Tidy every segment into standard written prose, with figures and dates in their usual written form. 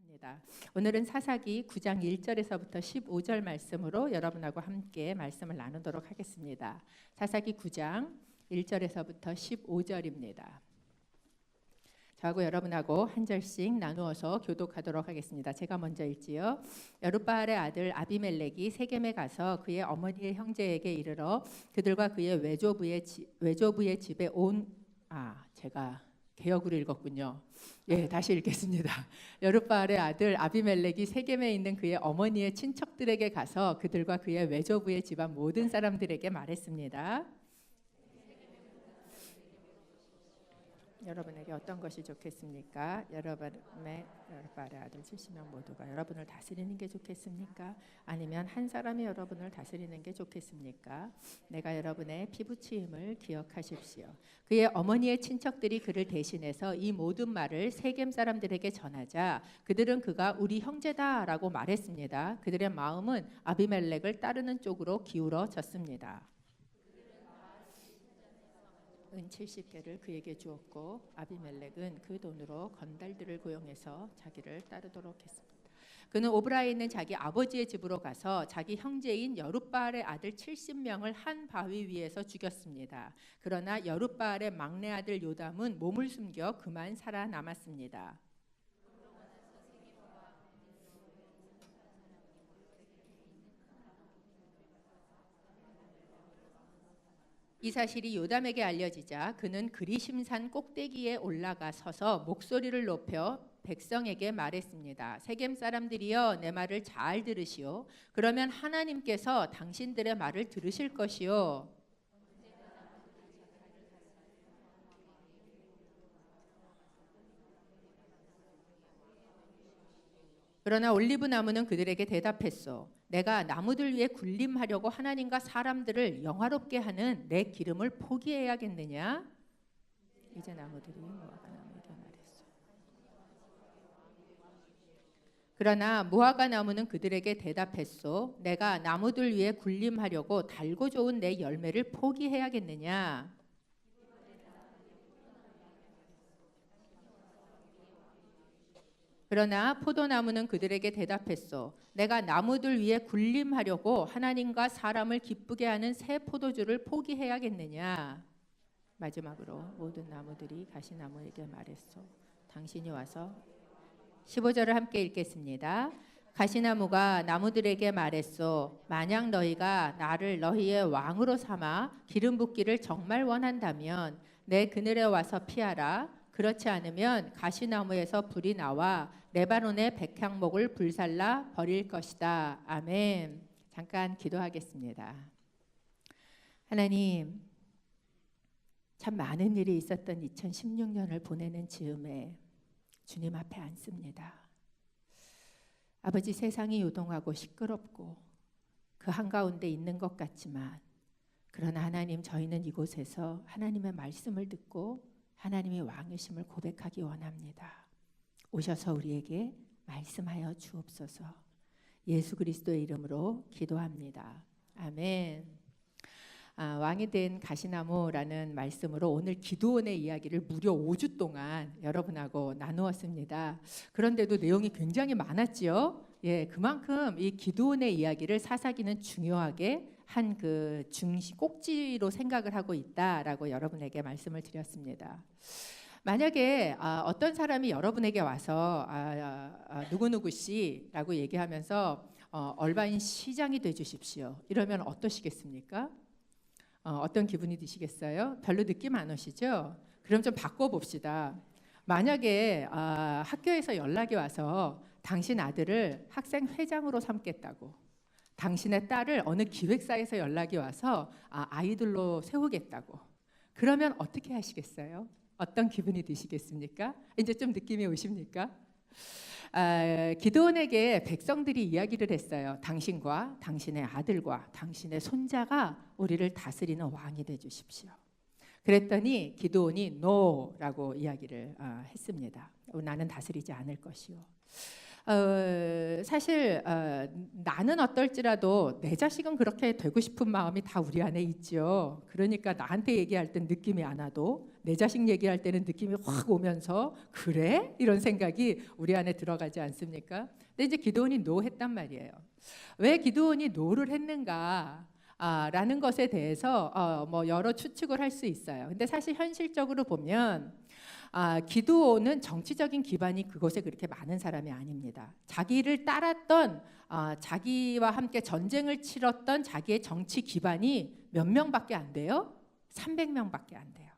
합니다. 오늘은 사사기 9장 1절에서부터 15절 말씀으로 여러분하고 함께 말씀을 나누도록 하겠습니다. 사사기 9장 1절에서부터 15절입니다. 저하고 여러분하고 한 절씩 나누어서 교독하도록 하겠습니다. 제가 먼저 읽지요. 여룻바알의 아들 아비멜렉이 세겜에 가서 그의 어머니의 형제에게 이르러 그들과 그의 외조부의 집에 제가 개역으로 읽었군요. 다시 읽겠습니다. 여룻바알의 아들 아비멜렉이 세겜에 있는 그의 어머니의 친척들에게 가서 그들과 그의 외조부의 집안 모든 사람들에게 말했습니다. 여러분에게 어떤 것이 좋겠습니까? 여러분의 여룻바알의 아들 70명 모두가 여러분을 다스리는 게 좋겠습니까? 아니면 한 사람이 여러분을 다스리는 게 좋겠습니까? 내가 여러분의 피부치임을 기억하십시오. 그의 어머니의 친척들이 그를 대신해서 이 모든 말을 세겜 사람들에게 전하자 그들은 그가 우리 형제다라고 말했습니다. 그들의 마음은 아비멜렉을 따르는 쪽으로 기울어졌습니다. 은 70개를 그에게 주었고 아비멜렉은 그 돈으로 건달들을 고용해서 자기를 따르도록 했습니다. 그는 오브라에 있는 자기 아버지의 집으로 가서 자기 형제인 여룻바알의 아들 70명을 한 바위 위에서 죽였습니다. 그러나 여룻바알의 막내 아들 요담은 몸을 숨겨 그만 살아남았습니다. 이 사실이 요담에게 알려지자 그는 그리심산 꼭대기에 올라가 서서 목소리를 높여 백성에게 말했습니다. 세겜 사람들이여 내 말을 잘 들으시오. 그러면 하나님께서 당신들의 말을 들으실 것이요. 그러나 올리브 나무는 그들에게 대답했소. 내가 나무들 위에 군림하려고 하나님과 사람들을 영화롭게 하는 내 기름을 포기해야겠느냐? 이제 나무들이 무화과 나무에게 말했소. 그러나 무화과 나무는 그들에게 대답했소. 내가 나무들 위에 군림하려고 달고 좋은 내 열매를 포기해야겠느냐? 그러나 포도나무는 그들에게 대답했소. 내가 나무들 위에 군림하려고 하나님과 사람을 기쁘게 하는 새 포도주를 포기해야겠느냐? 마지막으로 모든 나무들이 가시나무에게 말했소. 당신이 와서 15절을 함께 읽겠습니다. 가시나무가 나무들에게 말했소. 만약 너희가 나를 너희의 왕으로 삼아 기름 붓기를 정말 원한다면 내 그늘에 와서 피하라. 그렇지 않으면 가시나무에서 불이 나와 레바논의 백향목을 불살라 버릴 것이다. 아멘. 잠깐 기도하겠습니다. 하나님, 참 많은 일이 있었던 2016년을 보내는 즈음에 주님 앞에 앉습니다. 아버지, 세상이 요동하고 시끄럽고 그 한가운데 있는 것 같지만 그러나 하나님, 저희는 이곳에서 하나님의 말씀을 듣고 하나님의 왕이심을 고백하기 원합니다. 오셔서 우리에게 말씀하여 주옵소서. 예수 그리스도의 이름으로 기도합니다. 아멘. 왕이 된 가시나무라는 말씀으로 오늘 기드온의 이야기를 무려 5주 동안 여러분하고 나누었습니다. 그런데도 내용이 굉장히 많았지요. 그만큼 이 기드온의 이야기를 사사기는 중요하게 한 그 중심 꼭지로 생각을 하고 있다라고 여러분에게 말씀을 드렸습니다. 만약에 어떤 사람이 여러분에게 와서 누구누구 씨라고 얘기하면서 얼바인 시장이 돼 주십시오. 이러면 어떠시겠습니까? 어떤 기분이 드시겠어요? 별로 느낌 안 오시죠? 그럼 좀 바꿔봅시다. 만약에 학교에서 연락이 와서 당신 아들을 학생 회장으로 삼겠다고, 당신의 딸을 어느 기획사에서 연락이 와서 아이돌로 세우겠다고, 그러면 어떻게 하시겠어요? 어떤 기분이 드시겠습니까? 이제 좀 느낌이 오십니까? 기드온에게 백성들이 이야기를 했어요. 당신과 당신의 아들과 당신의 손자가 우리를 다스리는 왕이 돼 주십시오. 그랬더니 기드온이 노라고 이야기를 했습니다. 나는 다스리지 않을 것이요. 사실 나는 어떨지라도 내 자식은 그렇게 되고 싶은 마음이 다 우리 안에 있죠. 그러니까 나한테 얘기할 땐 느낌이 안 와도 내 자식 얘기할 때는 느낌이 확 오면서 그래? 이런 생각이 우리 안에 들어가지 않습니까? 근데 이제 기드온이 노했단 말이에요. 왜 기드온이 노를 했는가? 라는 것에 대해서 뭐 여러 추측을 할 수 있어요. 근데 사실 현실적으로 보면 기드온은 정치적인 기반이 그곳에 그렇게 많은 사람이 아닙니다. 자기를 따랐던 자기와 함께 전쟁을 치렀던 자기의 정치 기반이 몇 명밖에 안 돼요? 300명밖에 안 돼요.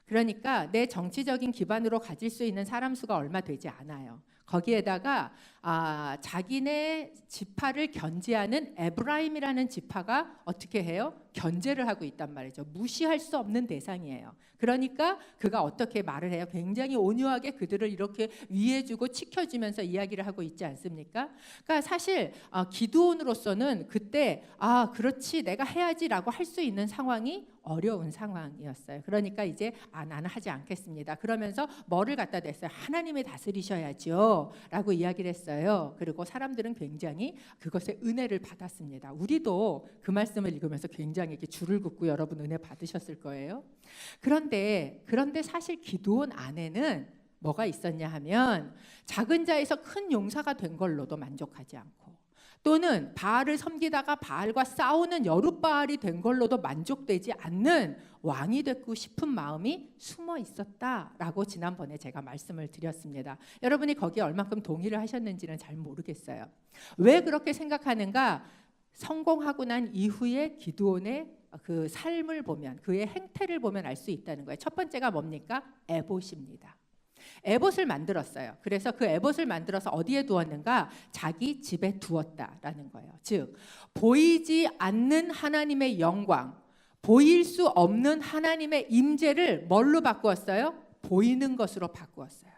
그러니까 내 정치적인 기반으로 가질 수 있는 사람 수가 얼마 되지 않아요. 거기에다가 자기네 지파를 견제하는 에브라임이라는 지파가 어떻게 해요? 견제를 하고 있단 말이죠. 무시할 수 없는 대상이에요. 그러니까 그가 어떻게 말을 해요? 굉장히 온유하게 그들을 이렇게 위해주고 지켜주면서 이야기를 하고 있지 않습니까? 그러니까 사실 기드온으로서는 그때 그렇지 내가 해야지라고 할 수 있는 상황이 어려운 상황이었어요. 그러니까 이제 나는 하지 않겠습니다. 그러면서 뭐를 갖다 댔어요? 하나님이 다스리셔야죠 라고 이야기를 했어요. 그리고 사람들은 굉장히 그것에 은혜를 받았습니다. 우리도 그 말씀을 읽으면서 굉장히 이렇게 줄을 긋고 여러분 은혜 받으셨을 거예요. 그런데 사실 기드온 안에는 뭐가 있었냐 하면 작은 자에서 큰 용사가 된 걸로도 만족하지 않고 또는 바알을 섬기다가 바알과 싸우는 여룻바알이 된 걸로도 만족되지 않는 왕이 되고 싶은 마음이 숨어 있었다라고 지난번에 제가 말씀을 드렸습니다. 여러분이 거기에 얼만큼 동의를 하셨는지는 잘 모르겠어요. 왜 그렇게 생각하는가? 성공하고 난 이후에 기드온의 그 삶을 보면 그의 행태를 보면 알 수 있다는 거예요. 첫 번째가 뭡니까? 에봇입니다. 에봇을 만들었어요. 그래서 그 에봇을 만들어서 어디에 두었는가? 자기 집에 두었다라는 거예요. 즉 보이지 않는 하나님의 영광, 보일 수 없는 하나님의 임재를 뭘로 바꾸었어요? 보이는 것으로 바꾸었어요.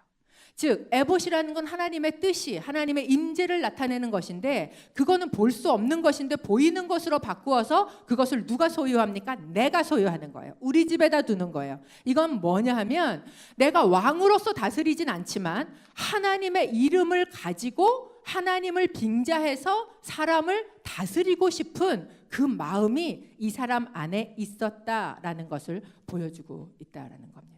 즉 에봇이라는 건 하나님의 뜻이 하나님의 임재를 나타내는 것인데 그거는 볼 수 없는 것인데 보이는 것으로 바꾸어서 그것을 누가 소유합니까? 내가 소유하는 거예요. 우리 집에다 두는 거예요. 이건 뭐냐 하면 내가 왕으로서 다스리진 않지만 하나님의 이름을 가지고 하나님을 빙자해서 사람을 다스리고 싶은 그 마음이 이 사람 안에 있었다라는 것을 보여주고 있다라는 겁니다.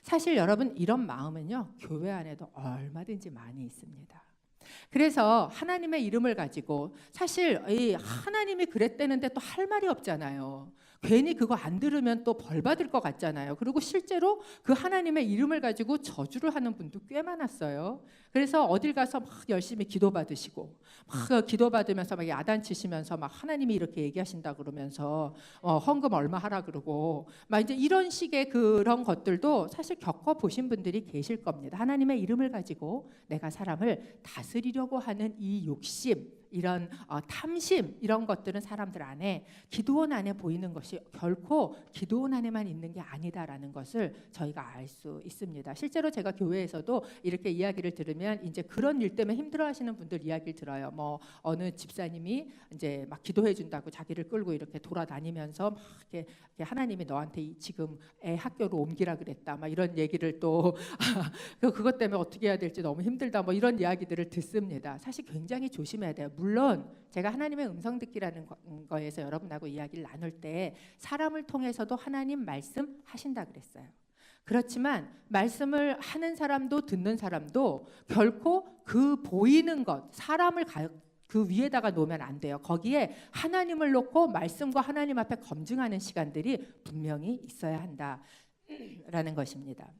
사실 여러분 이런 마음은요 교회 안에도 얼마든지 많이 있습니다. 그래서 하나님의 이름을 가지고 사실 이 하나님이 그랬다는데 또 할 말이 없잖아요. 괜히 그거 안 들으면 또 벌 받을 것 같잖아요. 그리고 실제로 그 하나님의 이름을 가지고 저주를 하는 분도 꽤 많았어요. 그래서 어딜 가서 막 열심히 기도받으시고 막 기도받으면서 막 야단치시면서 막 하나님이 이렇게 얘기하신다 그러면서 헌금 얼마 하라 그러고 막 이제 이런 식의 그런 것들도 사실 겪어보신 분들이 계실 겁니다. 하나님의 이름을 가지고 내가 사람을 다스리려고 하는 이 욕심, 이런 탐심 이런 것들은 사람들 안에 기드온 안에 보이는 것이 결코 기드온 안에만 있는 게 아니다라는 것을 저희가 알 수 있습니다. 실제로 제가 교회에서도 이렇게 이야기를 들으면 이제 그런 일 때문에 힘들어하시는 분들 이야기를 들어요. 뭐 어느 집사님이 이제 막 기도해 준다고 자기를 끌고 이렇게 돌아다니면서 막 이렇게 하나님이 너한테 지금 애 학교로 옮기라 그랬다. 막 이런 얘기를 또 그것 때문에 어떻게 해야 될지 너무 힘들다. 뭐 이런 이야기들을 듣습니다. 사실 굉장히 조심해야 돼요. 물론 제가 하나님의 음성 듣기라는 거에서 여러분하고 이야기를 나눌 때 사람을 통해서도 하나님 말씀하신다 그랬어요. 그렇지만 말씀을 하는 사람도 듣는 사람도 결코 그 보이는 것, 사람을 그 위에다가 놓으면 안 돼요. 거기에 하나님을 놓고 말씀과 하나님 앞에 검증하는 시간들이 분명히 있어야 한다라는 것입니다.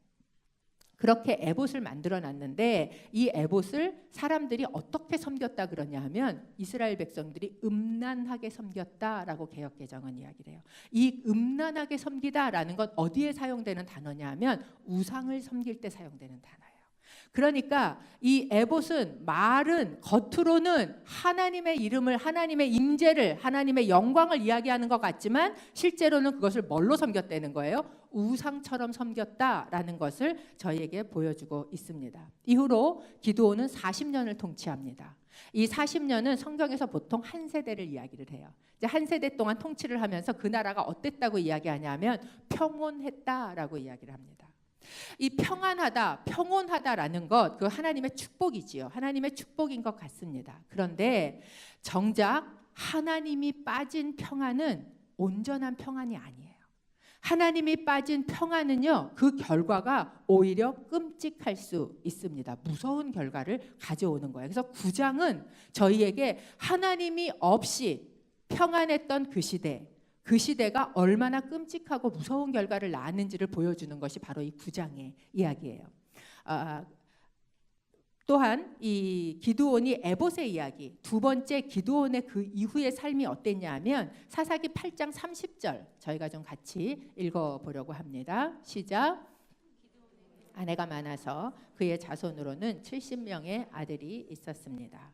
그렇게 에봇을 만들어놨는데 이 에봇을 사람들이 어떻게 섬겼다 그러냐 하면 이스라엘 백성들이 음란하게 섬겼다라고 개역개정은 이야기를 해요. 이 음란하게 섬기다라는 건 어디에 사용되는 단어냐 하면 우상을 섬길 때 사용되는 단어예요. 그러니까 이 에봇은 말은 겉으로는 하나님의 이름을 하나님의 임재를 하나님의 영광을 이야기하는 것 같지만 실제로는 그것을 뭘로 섬겼다는 거예요? 우상처럼 섬겼다라는 것을 저희에게 보여주고 있습니다. 이후로 기드온은 40년을 통치합니다. 이 40년은 성경에서 보통 한 세대를 이야기를 해요. 이제 한 세대 동안 통치를 하면서 그 나라가 어땠다고 이야기하냐면 평온했다라고 이야기를 합니다. 이 평안하다, 평온하다라는 것, 그 하나님의 축복이지요. 하나님의 축복인 것 같습니다. 그런데 정작 하나님이 빠진 평안은 온전한 평안이 아니에요. 하나님이 빠진 평안은요, 그 결과가 오히려 끔찍할 수 있습니다. 무서운 결과를 가져오는 거예요. 그래서 9장은 저희에게 하나님이 없이 평안했던 그 시대가 얼마나 끔찍하고 무서운 결과를 낳았는지를 보여주는 것이 바로 이 9장의 이야기예요. 또한 이 기드온이 에봇의 이야기, 두 번째 기드온의 그 이후의 삶이 어땠냐 하면 사사기 8장 30절 저희가 좀 같이 읽어보려고 합니다. 시작. 아내가 많아서 그의 자손으로는 70명의 아들이 있었습니다.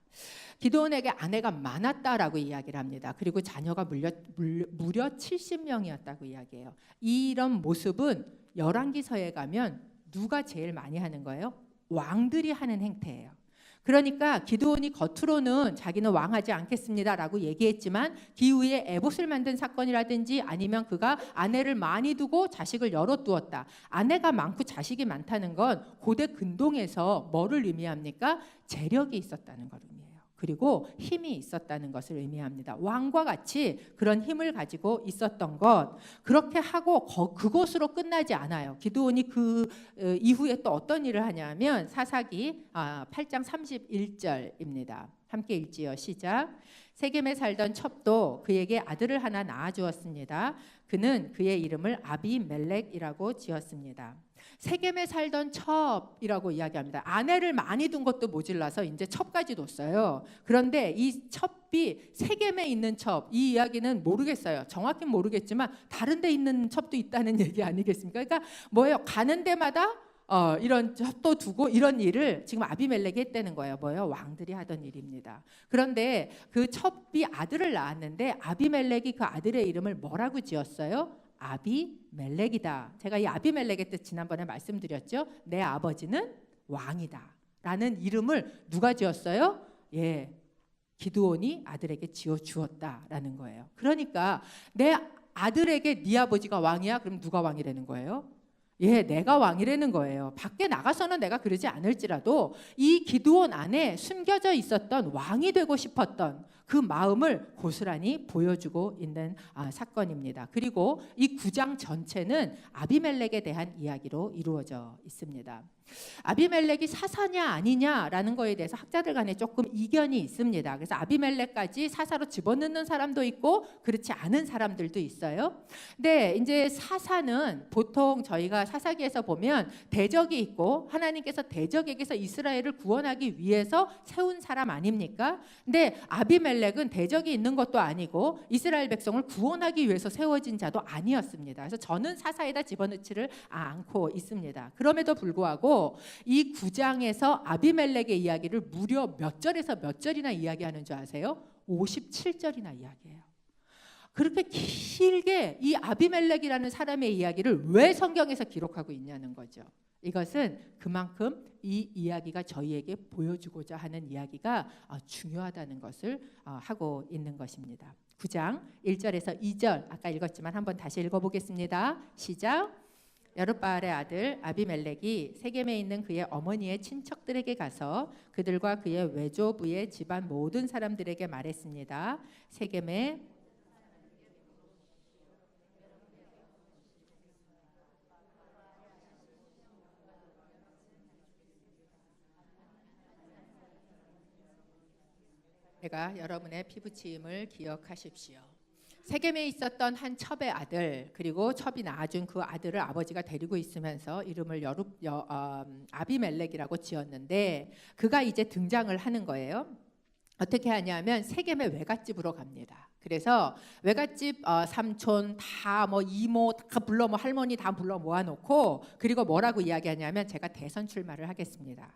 기드온에게 아내가 많았다라고 이야기를 합니다. 그리고 자녀가 무려 70명이었다고 이야기해요. 이런 모습은 열왕기서에 가면 누가 제일 많이 하는 거예요? 왕들이 하는 행태예요. 그러니까 기드온이 겉으로는 자기는 왕하지 않겠습니다라고 얘기했지만 기후에 에봇을 만든 사건이라든지 아니면 그가 아내를 많이 두고 자식을 여럿 두었다. 아내가 많고 자식이 많다는 건 고대 근동에서 뭐를 의미합니까? 재력이 있었다는 걸 의미해요. 그리고 힘이 있었다는 것을 의미합니다. 왕과 같이 그런 힘을 가지고 있었던 것, 그렇게 하고 그것으로 끝나지 않아요. 기드온이 그 이후에 또 어떤 일을 하냐면 사사기 8장 31절입니다. 함께 읽지요. 시작. 세겜에 살던 첩도 그에게 아들을 하나 낳아주었습니다. 그는 그의 이름을 아비멜렉이라고 지었습니다. 세겜에 살던 첩이라고 이야기합니다. 아내를 많이 둔 것도 모질라서 이제 첩까지 뒀어요. 그런데 이 첩이 세겜에 있는 첩, 이 이야기는 모르겠어요. 정확히는 모르겠지만 다른 데 있는 첩도 있다는 얘기 아니겠습니까? 그러니까 뭐예요? 가는 데마다 이런 첩도 두고 이런 일을 지금 아비멜렉이 했다는 거예요. 뭐예요? 왕들이 하던 일입니다. 그런데 그 첩이 아들을 낳았는데 아비멜렉이 그 아들의 이름을 뭐라고 지었어요? 아비멜렉이다. 제가 이 아비멜렉의 뜻 지난번에 말씀드렸죠. 내 아버지는 왕이다 라는 이름을 누가 지었어요? 예, 기드온이 아들에게 지어주었다라는 거예요. 그러니까 내 아들에게 네 아버지가 왕이야? 그럼 누가 왕이라는 거예요? 예, 내가 왕이라는 거예요. 밖에 나가서는 내가 그러지 않을지라도 이 기드온 안에 숨겨져 있었던 왕이 되고 싶었던 그 마음을 고스란히 보여주고 있는 사건입니다. 그리고 이 9장 전체는 아비멜렉에 대한 이야기로 이루어져 있습니다. 아비멜렉이 사사냐 아니냐라는 거에 대해서 학자들 간에 조금 이견이 있습니다. 그래서 아비멜렉까지 사사로 집어넣는 사람도 있고 그렇지 않은 사람들도 있어요. 근데 이제 사사는 보통 저희가 사사기에서 보면 대적이 있고 하나님께서 대적에게서 이스라엘을 구원하기 위해서 세운 사람 아닙니까? 근데 아비멜렉은 대적이 있는 것도 아니고 이스라엘 백성을 구원하기 위해서 세워진 자도 아니었습니다. 그래서 저는 사사에다 집어넣지를 않고 있습니다. 그럼에도 불구하고 이 9장에서 아비멜렉의 이야기를 무려 몇 절에서 몇 절이나 이야기하는 줄 아세요? 57절이나 이야기해요. 그렇게 길게 이 아비멜렉이라는 사람의 이야기를 왜 성경에서 기록하고 있냐는 거죠. 이것은 그만큼 이 이야기가 저희에게 보여주고자 하는 이야기가 중요하다는 것을 하고 있는 것입니다. 9장 1절에서 2절 아까 읽었지만 한번 다시 읽어보겠습니다. 시작. 여룻바알의 아들 아비멜렉이 세겜에 있는 그의 어머니의 친척들에게 가서 그들과 그의 외조부의 집안 모든 사람들에게 말했습니다. 세겜에 제가 여러분의 피부치임을 기억하십시오. 세겜에 있었던 한 첩의 아들, 그리고 첩이 낳아준 그 아들을 아버지가 데리고 있으면서 이름을 아비멜렉이라고 지었는데 그가 이제 등장을 하는 거예요. 어떻게 하냐면 세겜의 외갓집으로 갑니다. 그래서 외갓집 삼촌 다 뭐 이모 다 불러 뭐 할머니 다 불러 모아놓고 그리고 뭐라고 이야기하냐면 제가 대선 출마를 하겠습니다.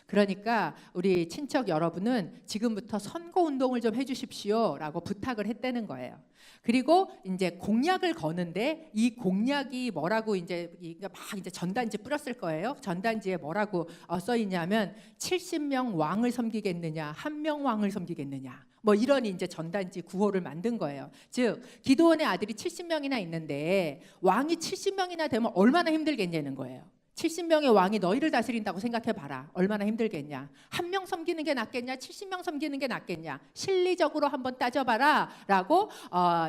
그러니까 우리 친척 여러분은 지금부터 선거 운동을 좀 해주십시오라고 부탁을 했다는 거예요. 그리고 이제 공약을 거는데 이 공약이 뭐라고 이제 막 이제 전단지 뿌렸을 거예요. 전단지에 뭐라고 써 있냐면 70명 왕을 섬기겠느냐, 1명 왕을 섬기겠느냐. 뭐 이런 이제 전단지 구호를 만든 거예요. 즉 기드온의 아들이 70명이나 있는데 왕이 70명이나 되면 얼마나 힘들겠냐는 거예요. 70명의 왕이 너희를 다스린다고 생각해봐라. 얼마나 힘들겠냐. 한 명 섬기는 게 낫겠냐, 70명 섬기는 게 낫겠냐, 실리적으로 한번 따져봐라 라고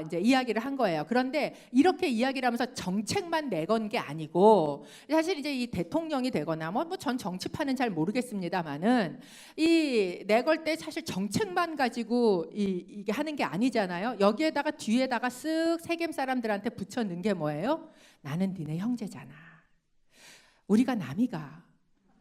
이제 이야기를 한 거예요. 그런데 이렇게 이야기를 하면서 정책만 내건 게 아니고, 사실 이제 이 대통령이 되거나 뭐 전 정치판은 잘 모르겠습니다만은 이 내걸 때 사실 정책만 가지고 이게 하는 게 아니잖아요. 여기에다가 뒤에다가 쓱 세겜 사람들한테 붙여 넣은 게 뭐예요? 나는 니네 형제잖아. 우리가 남이가,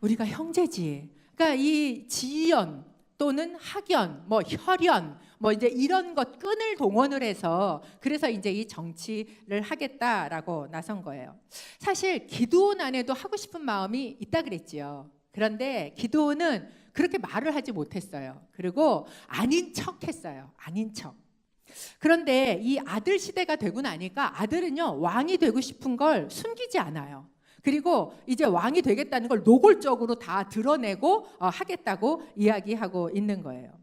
우리가 형제지. 그러니까 이 지연 또는 학연, 뭐 혈연, 뭐 이제 이런 것 끈을 동원을 해서 그래서 이제 이 정치를 하겠다라고 나선 거예요. 사실 기드온 안에도 하고 싶은 마음이 있다 그랬지요. 그런데 기드온은 그렇게 말을 하지 못했어요. 그리고 아닌 척했어요. 아닌 척. 그런데 이 아들 시대가 되고 나니까 아들은요, 왕이 되고 싶은 걸 숨기지 않아요. 그리고 이제 왕이 되겠다는 걸 노골적으로 다 드러내고 하겠다고 이야기하고 있는 거예요.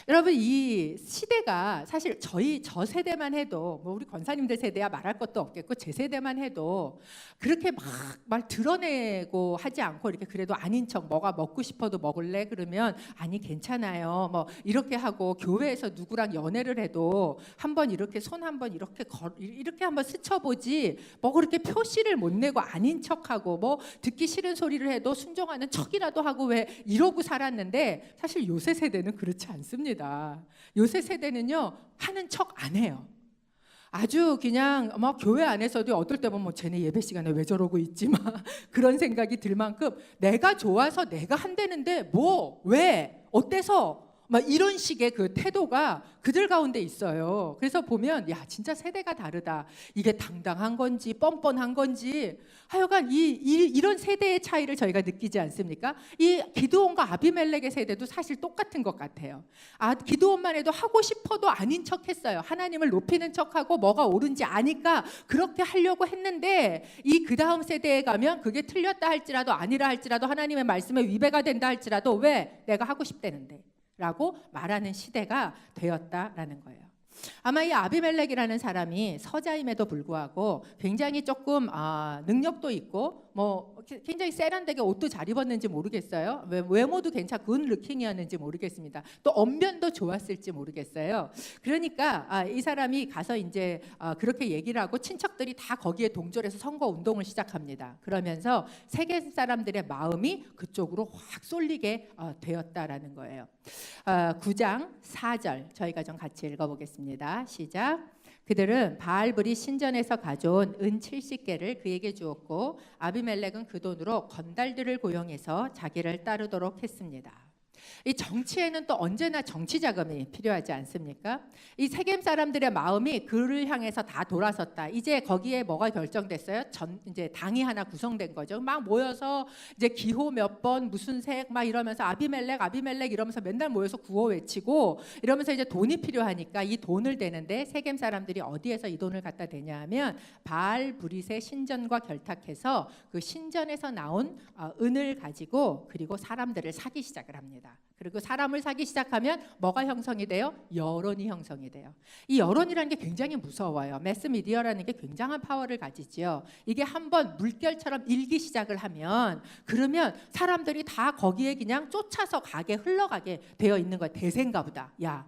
여러분, 이 시대가 사실 저 세대만 해도, 뭐 우리 권사님들 세대야 말할 것도 없겠고 제 세대만 해도 그렇게 막 말 드러내고 하지 않고 이렇게 그래도 아닌 척, 뭐가 먹고 싶어도 먹을래? 그러면 아니 괜찮아요, 뭐 이렇게 하고, 교회에서 누구랑 연애를 해도 한번 이렇게 손 한번 이렇게 한번 스쳐보지, 뭐 그렇게 표시를 못 내고 아닌 척하고 뭐 듣기 싫은 소리를 해도 순종하는 척이라도 하고 왜 이러고 살았는데, 사실 요새 세대는 그렇지 않습니다. 요새 세대는요, 하는 척 안 해요. 아주 그냥 뭐 교회 안에서도 어떨 때 보면 뭐 쟤네 예배 시간에 왜 저러고 있지 막 그런 생각이 들 만큼 내가 좋아서 내가 한다는데 뭐 왜 어때서 막 이런 식의 그 태도가 그들 가운데 있어요. 그래서 보면 야, 진짜 세대가 다르다. 이게 당당한 건지 뻔뻔한 건지 하여간 이런 세대의 차이를 저희가 느끼지 않습니까? 이 기드온과 아비멜렉의 세대도 사실 똑같은 것 같아요. 기드온만 해도 하고 싶어도 아닌 척했어요. 하나님을 높이는 척하고 뭐가 옳은지 아니까 그렇게 하려고 했는데, 이 그 다음 세대에 가면 그게 틀렸다 할지라도 아니라 할지라도 하나님의 말씀에 위배가 된다 할지라도 왜 내가 하고 싶다는데 라고 말하는 시대가 되었다라는 거예요. 아마 이 아비멜렉이라는 사람이 서자임에도 불구하고 굉장히 조금 능력도 있고 뭐 굉장히 세련되게 옷도 잘 입었는지 모르겠어요. 외모도 괜찮고 굿루킹이었는지 모르겠습니다. 또 언변도 좋았을지 모르겠어요. 그러니까 이 사람이 가서 이제 그렇게 얘기를 하고 친척들이 다 거기에 동조해서 선거 운동을 시작합니다. 그러면서 세계 사람들의 마음이 그쪽으로 확 쏠리게 되었다라는 거예요. 9장 4절 저희가 좀 같이 읽어보겠습니다. 시작. 그들은 바알브리 신전에서 가져온 은 70개를 그에게 주었고 아비멜렉은 그 돈으로 건달들을 고용해서 자기를 따르도록 했습니다. 이 정치에는 또 언제나 정치 자금이 필요하지 않습니까? 이 세겜 사람들의 마음이 그를 향해서 다 돌아섰다. 이제 거기에 뭐가 결정됐어요? 이제 당이 하나 구성된 거죠. 막 모여서 이제 기호 몇 번 무슨 색 막 이러면서 아비멜렉 이러면서 맨날 모여서 구호 외치고 이러면서 이제 돈이 필요하니까 이 돈을 대는데 세겜 사람들이 어디에서 이 돈을 갖다 대냐 하면 바알 브릿의 신전과 결탁해서 그 신전에서 나온 은을 가지고 그리고 사람들을 사기 시작을 합니다. 그리고 사람을 사기 시작하면 뭐가 형성이 돼요? 여론이 형성이 돼요. 이 여론이라는 게 굉장히 무서워요. 매스미디어라는 게 굉장한 파워를 가지죠. 이게 한번 물결처럼 일기 시작을 하면 그러면 사람들이 다 거기에 그냥 쫓아서 흘러가게 되어 있는 거예요. 대세인가 보다. 야,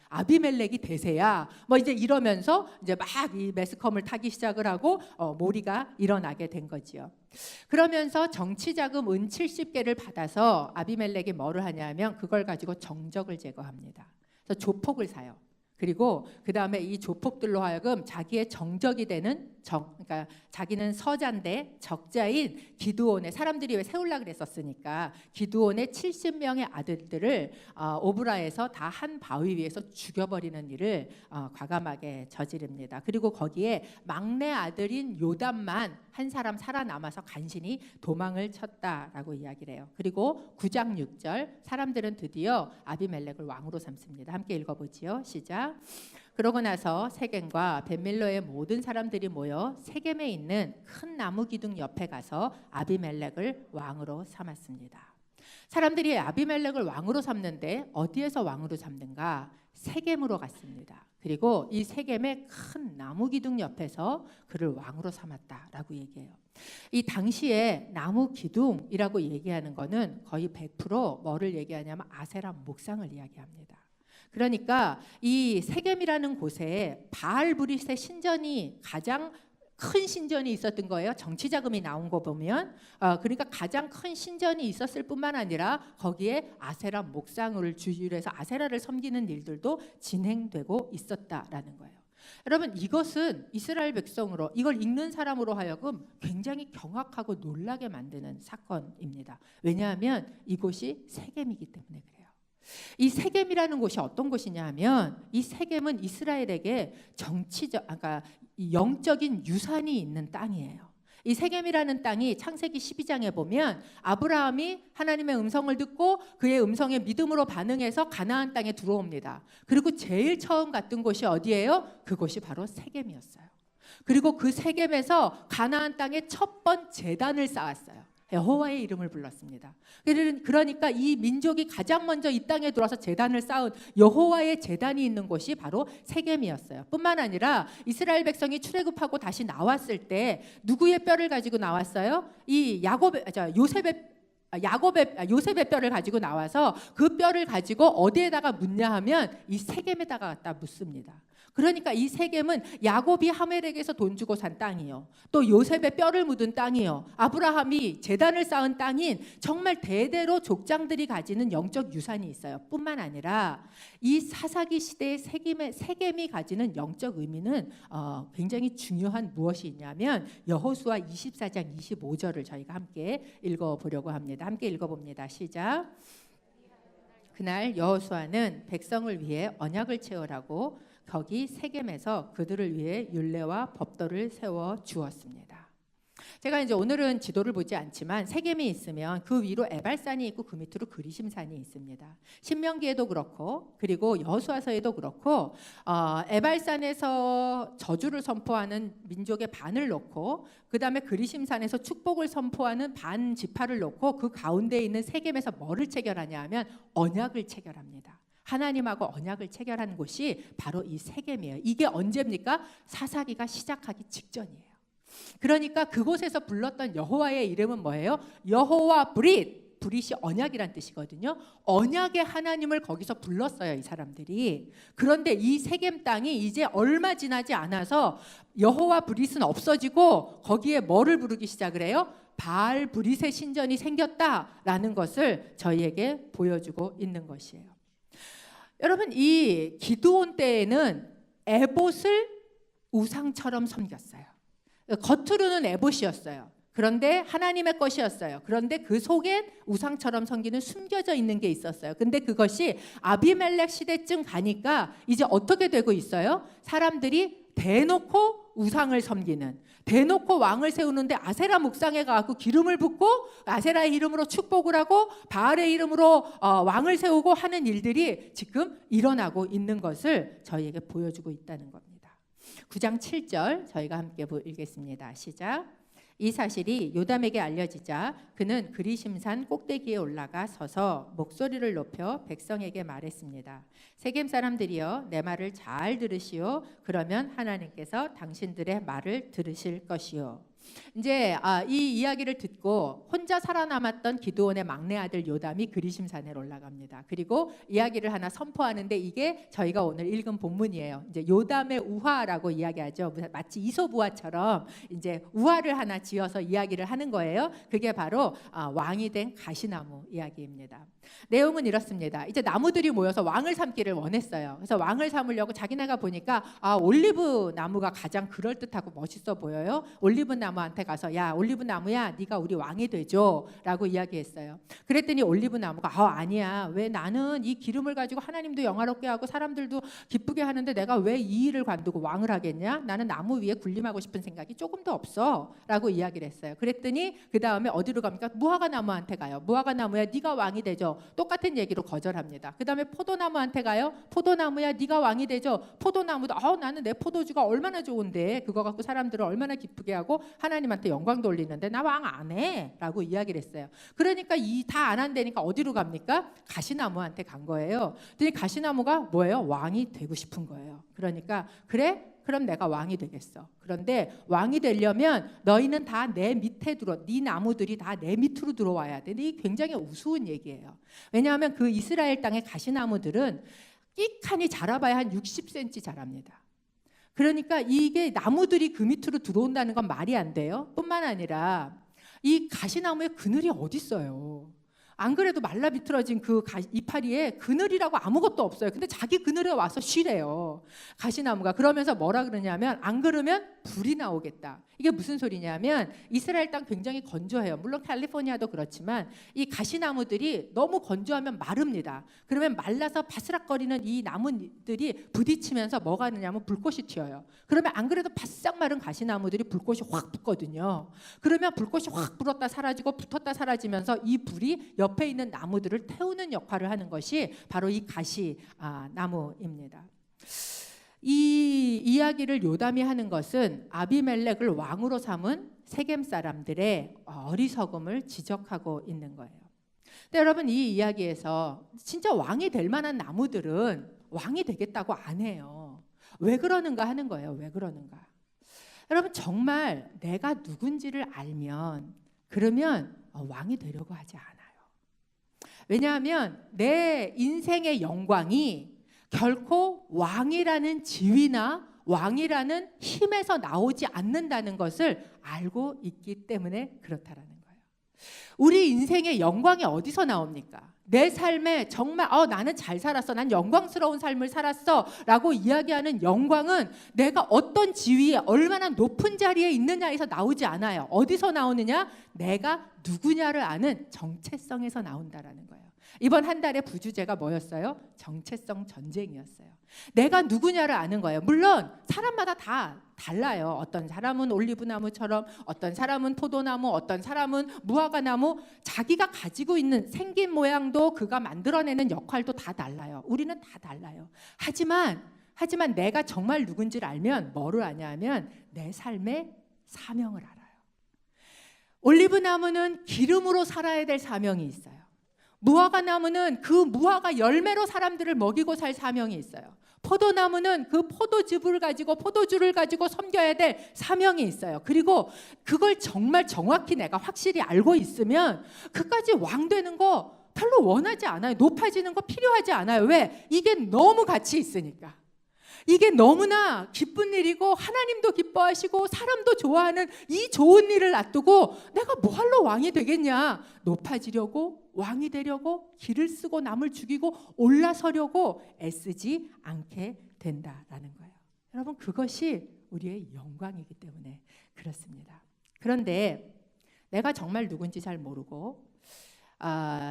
아비멜렉이 대세야. 뭐 이제 이러면서 이제 막 이 매스컴을 타기 시작을 하고 몰이가 일어나게 된 거지요. 그러면서 정치자금 은 70개를 받아서 아비멜렉이 뭐를 하냐면 그걸 가지고 정적을 제거합니다. 그래서 조폭을 사요. 그리고 그 다음에 이 조폭들로 하여금 자기의 정적이 되는 그러니까 자기는 서자인데 적자인 기드온의, 사람들이 왜 세우려고 그랬었으니까 기드온의 70명의 아들들을 오브라에서 다 한 바위 위에서 죽여버리는 일을 과감하게 저지릅니다. 그리고 거기에 막내 아들인 요담만 한 사람 살아남아서 간신히 도망을 쳤다라고 이야기를 해요. 그리고 9장 6절 사람들은 드디어 아비멜렉을 왕으로 삼습니다. 함께 읽어보지요. 시작. 그러고 나서 세겜과 벳밀로의 모든 사람들이 모여 세겜에 있는 큰 나무 기둥 옆에 가서 아비멜렉을 왕으로 삼았습니다. 사람들이 아비멜렉을 왕으로 삼는데 어디에서 왕으로 삼는가? 세겜으로 갔습니다. 그리고 이 세겜의 큰 나무 기둥 옆에서 그를 왕으로 삼았다라고 얘기해요. 이 당시에 나무 기둥이라고 얘기하는 거는 거의 100% 뭐를 얘기하냐면 아세라 목상을 이야기합니다. 그러니까 이 세겜이라는 곳에 바알브릿의 신전이 가장 큰 신전이 있었던 거예요. 정치 자금이 나온 거 보면 그러니까 가장 큰 신전이 있었을 뿐만 아니라 거기에 아세라 목상을 주유로 해서 아세라를 섬기는 일들도 진행되고 있었다라는 거예요. 여러분, 이것은 이스라엘 백성으로, 이걸 읽는 사람으로 하여금 굉장히 경악하고 놀라게 만드는 사건입니다. 왜냐하면 이곳이 세겜이기 때문에 그래요. 이 세겜이라는 곳이 어떤 곳이냐 하면 이 세겜은 이스라엘에게 정치적, 그러니까 영적인 유산이 있는 땅이에요. 이 세겜이라는 땅이 창세기 12장에 보면 아브라함이 하나님의 음성을 듣고 그의 음성에 믿음으로 반응해서 가나안 땅에 들어옵니다. 그리고 제일 처음 갔던 곳이 어디예요? 그곳이 바로 세겜이었어요. 그리고 그 세겜에서 가나안 땅에 첫 번 제단을 쌓았어요. 여호와의 이름을 불렀습니다. 그러니까 이 민족이 가장 먼저 이 땅에 들어와서 제단을 쌓은 여호와의 제단이 있는 곳이 바로 세겜이었어요. 뿐만 아니라 이스라엘 백성이 출애굽하고 다시 나왔을 때 누구의 뼈를 가지고 나왔어요? 이 요셉의 뼈를 가지고 나와서 그 뼈를 가지고 어디에다가 묻냐 하면 이 세겜에다가 갖다 묻습니다. 그러니까 이 세겜은 야곱이 하멜에게서 돈 주고 산 땅이요, 또 요셉의 뼈를 묻은 땅이요, 아브라함이 제단을 쌓은 땅인 정말 대대로 족장들이 가지는 영적 유산이 있어요. 뿐만 아니라 이 사사기 시대의 세겜이 가지는 영적 의미는 굉장히 중요한 무엇이 있냐면 여호수아 24장 25절을 저희가 함께 읽어보려고 합니다. 함께 읽어봅니다. 시작. 그날 여호수아는 백성을 위해 언약을 채우라고 거기 세겜에서 그들을 위해 율례와 법도를 세워 주었습니다. 제가 이제 오늘은 지도를 보지 않지만 세겜이 있으면 그 위로 에발산이 있고 그 밑으로 그리심산이 있습니다. 신명기에도 그렇고 그리고 여호수아서에도 그렇고 에발산에서 저주를 선포하는 민족의 반을 놓고 그 다음에 그리심산에서 축복을 선포하는 반 지파를 놓고 그 가운데 있는 세겜에서 뭐를 체결하냐 하면 언약을 체결합니다. 하나님하고 언약을 체결한 곳이 바로 이 세겜이에요. 이게 언제입니까? 사사기가 시작하기 직전이에요. 그러니까 그곳에서 불렀던 여호와의 이름은 뭐예요? 여호와 브릿. 브릿이 언약이란 뜻이거든요. 언약의 하나님을 거기서 불렀어요, 이 사람들이. 그런데 이 세겜 땅이 이제 얼마 지나지 않아서 여호와 브릿은 없어지고 거기에 뭐를 부르기 시작을 해요? 바알 브릿의 신전이 생겼다라는 것을 저희에게 보여주고 있는 것이에요. 여러분, 이 기드온 때에는 에봇을 우상처럼 섬겼어요. 겉으로는 에봇이었어요. 그런데 하나님의 것이었어요. 그런데 그 속엔 우상처럼 섬기는 숨겨져 있는 게 있었어요. 근데 그것이 아비멜렉 시대쯤 가니까 이제 어떻게 되고 있어요? 사람들이 대놓고 우상을 섬기는, 대놓고 왕을 세우는데 아세라 묵상에 가고 기름을 붓고 아세라의 이름으로 축복을 하고 바알의 이름으로 왕을 세우고 하는 일들이 지금 일어나고 있는 것을 저희에게 보여주고 있다는 겁니다. 9장 7절 저희가 함께 읽겠습니다. 시작. 이 사실이 요담에게 알려지자 그는 그리심산 꼭대기에 올라가 서서 목소리를 높여 백성에게 말했습니다. 세겜 사람들이여, 내 말을 잘 들으시오. 그러면 하나님께서 당신들의 말을 들으실 것이요. 이제 이 이야기를 듣고 혼자 살아남았던 기드온의 막내 아들 요담이 그리심산에 올라갑니다. 그리고 이야기를 하나 선포하는데 이게 저희가 오늘 읽은 본문이에요. 이제 요담의 우화라고 이야기하죠. 마치 이솝우화처럼 이제 우화를 하나 지어서 이야기를 하는 거예요. 그게 바로 왕이 된 가시나무 이야기입니다. 내용은 이렇습니다. 이제 나무들이 모여서 왕을 삼기를 원했어요. 그래서 왕을 삼으려고 자기네가 보니까 올리브 나무가 가장 그럴듯하고 멋있어 보여요. 올리브 나무한테 가서 야, 올리브 나무야, 네가 우리 왕이 되죠 라고 이야기했어요. 그랬더니 올리브 나무가 아니야, 왜 나는 이 기름을 가지고 하나님도 영화롭게 하고 사람들도 기쁘게 하는데 내가 왜 이 일을 관두고 왕을 하겠냐? 나는 나무 위에 군림하고 싶은 생각이 조금도 없어 라고 이야기를 했어요. 그랬더니 그 다음에 어디로 갑니까? 무화과 나무한테 가요. 무화과 나무야, 네가 왕이 되죠. 똑같은 얘기로 거절합니다. 그 다음에 포도나무한테 가요. 포도나무야, 네가 왕이 되죠. 포도나무도 나는 내 포도주가 얼마나 좋은데 그거 갖고 사람들을 얼마나 기쁘게 하고 하나님한테 영광 돌리는데 나 왕 안 해 라고 이야기를 했어요. 그러니까 이 다 안 한다니까 어디로 갑니까? 가시나무한테 간 거예요. 그랬더니 가시나무가 뭐예요? 왕이 되고 싶은 거예요. 그러니까 그래? 그럼 내가 왕이 되겠어. 그런데 왕이 되려면 너희는 다 내 밑에 네 나무들이 다 내 밑으로 들어와야 돼. 근데 이게 굉장히 우스운 얘기예요. 왜냐하면 그 이스라엘 땅의 가시나무들은 끼칸이 자라봐야 한 60cm 자랍니다. 그러니까 이게 나무들이 그 밑으로 들어온다는 건 말이 안 돼요. 뿐만 아니라 이 가시나무에 그늘이 어디 있어요. 안 그래도 말라 비틀어진 그 이파리에 그늘이라고 아무것도 없어요. 근데 자기 그늘에 와서 쉬래요. 가시나무가. 그러면서 뭐라 그러냐면 안 그러면 불이 나오겠다. 이게 무슨 소리냐면 이스라엘 땅 굉장히 건조해요. 물론 캘리포니아도 그렇지만 이 가시나무들이 너무 건조하면 마릅니다. 그러면 말라서 바스락거리는 이 나무들이 부딪히면서 뭐가 되냐면 불꽃이 튀어요. 그러면 안 그래도 바싹 마른 가시나무들이 불꽃이 확 붙거든요. 그러면 불꽃이 확 불었다 사라지고 붙었다 사라지면서 이 불이 옆에 있는 나무들을 태우는 역할을 하는 것이 바로 이 가시나무입니다. 이 이야기를 요담이 하는 것은 아비멜렉을 왕으로 삼은 세겜 사람들의 어리석음을 지적하고 있는 거예요. 근데 여러분 이 이야기에서 진짜 왕이 될 만한 나무들은 왕이 되겠다고 안 해요. 왜 그러는가 하는 거예요. 왜 그러는가. 여러분 정말 내가 누군지를 알면 그러면 왕이 되려고 하지 않아요. 왜냐하면 내 인생의 영광이 결코 왕이라는 지위나 왕이라는 힘에서 나오지 않는다는 것을 알고 있기 때문에 그렇다라는 거예요. 우리 인생의 영광이 어디서 나옵니까? 내 삶에 정말 나는 잘 살았어, 난 영광스러운 삶을 살았어 라고 이야기하는 영광은 내가 어떤 지위에 얼마나 높은 자리에 있느냐에서 나오지 않아요. 어디서 나오느냐? 내가 누구냐를 아는 정체성에서 나온다라는 거예요. 이번 한 달의 부주제가 뭐였어요? 정체성 전쟁이었어요. 내가 누구냐를 아는 거예요. 물론 사람마다 다 달라요. 어떤 사람은 올리브나무처럼, 어떤 사람은 포도나무, 어떤 사람은 무화과나무. 자기가 가지고 있는 생긴 모양도 그가 만들어내는 역할도 다 달라요. 우리는 다 달라요. 하지만 내가 정말 누군지를 알면 뭐를 아냐 하면 내 삶의 사명을 알아요. 올리브나무는 기름으로 살아야 될 사명이 있어요. 무화과나무는 그 무화과 열매로 사람들을 먹이고 살 사명이 있어요. 포도나무는 그 포도즙을 가지고 포도주를 가지고 섬겨야 될 사명이 있어요. 그리고 그걸 정말 정확히 내가 확실히 알고 있으면 그까지 왕 되는 거 별로 원하지 않아요. 높아지는 거 필요하지 않아요. 왜? 이게 너무 같이 있으니까. 이게 너무나 기쁜 일이고 하나님도 기뻐하시고 사람도 좋아하는 이 좋은 일을 놔두고 내가 뭐하러 왕이 되겠냐. 높아지려고 왕이 되려고 길을 쓰고 남을 죽이고 올라서려고 애쓰지 않게 된다라는 거예요. 여러분 그것이 우리의 영광이기 때문에 그렇습니다. 그런데 내가 정말 누군지 잘 모르고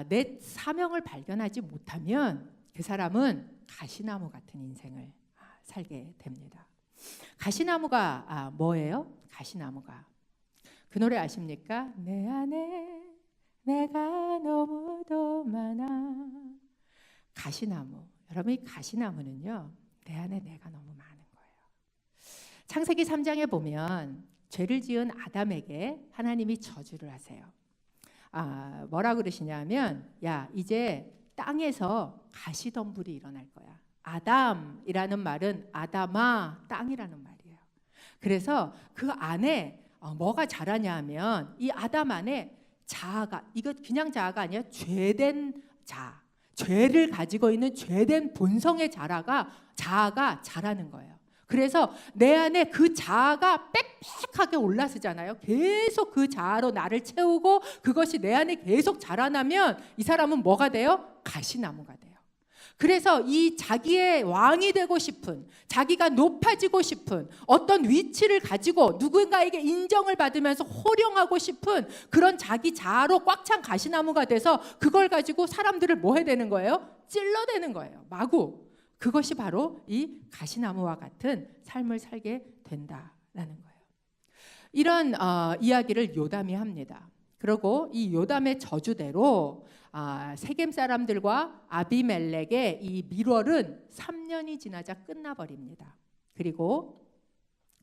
내 사명을 발견하지 못하면 그 사람은 가시나무 같은 인생을 살게 됩니다. 가시나무가 뭐예요? 가시나무가 그 노래 아십니까? 내 안에 내가 너무도 많아. 가시나무. 여러분 이 가시나무는요 내 안에 내가 너무 많은 거예요. 창세기 3장에 보면 죄를 지은 아담에게 하나님이 저주를 하세요. 뭐라 그러시냐면 야 이제 땅에서 가시덤불이 일어날 거야. 아담이라는 말은 아담아 땅이라는 말이에요. 그래서 그 안에 뭐가 자라냐 하면 이 아담 안에 자아가, 이거 그냥 자아가 아니라 죄된 자아, 죄를 가지고 있는 죄된 본성의 자아가 자라는 거예요. 그래서 내 안에 그 자아가 빽빽하게 올라서잖아요. 계속 그 자아로 나를 채우고 그것이 내 안에 계속 자라나면 이 사람은 뭐가 돼요? 가시나무가 돼요. 그래서 이 자기의 왕이 되고 싶은, 자기가 높아지고 싶은 어떤 위치를 가지고 누군가에게 인정을 받으면서 호령하고 싶은 그런 자기 자아로 꽉 찬 가시나무가 돼서 그걸 가지고 사람들을 뭐 해야 되는 거예요? 찔러대는 거예요. 마구. 그것이 바로 이 가시나무와 같은 삶을 살게 된다라는 거예요. 이런 이야기를 요담이 합니다. 그리고 이 요담의 저주대로 세겜 사람들과 아비멜렉의 이 밀월은 3년이 지나자 끝나버립니다. 그리고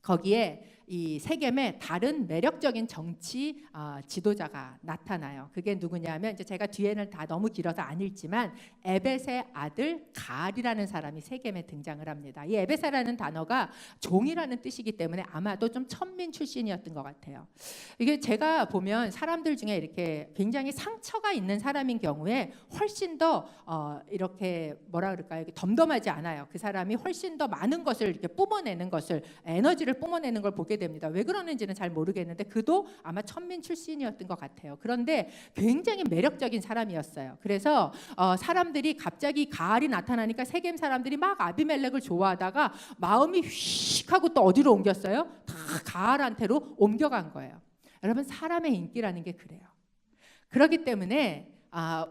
거기에 이 세겜에 다른 매력적인 정치 지도자가 나타나요. 그게 누구냐면 이제 제가 뒤에는 다 너무 길어서 안 읽지만 에벳의 아들 가알이라는 사람이 세겜에 등장을 합니다. 이 에벳이라는 단어가 종이라는 뜻이기 때문에 아마도 좀 천민 출신이었던 것 같아요. 이게 제가 보면 사람들 중에 이렇게 굉장히 상처가 있는 사람인 경우에 훨씬 더 이렇게 뭐라 그럴까요? 덤덤하지 않아요. 그 사람이 훨씬 더 많은 것을 이렇게 뿜어내는 것을, 에너지를 뿜어내는 걸 보게 됩니다. 왜 그러는지는 잘 모르겠는데 그도 아마 천민 출신이었던 것 같아요. 그런데 굉장히 매력적인 사람이었어요. 그래서 사람들이 갑자기 가알이 나타나니까 세겜 사람들이 막 아비멜렉을 좋아하다가 마음이 휙 하고 또 어디로 옮겼어요? 다 가알한테로 옮겨간 거예요. 여러분, 사람의 인기라는 게 그래요. 그렇기 때문에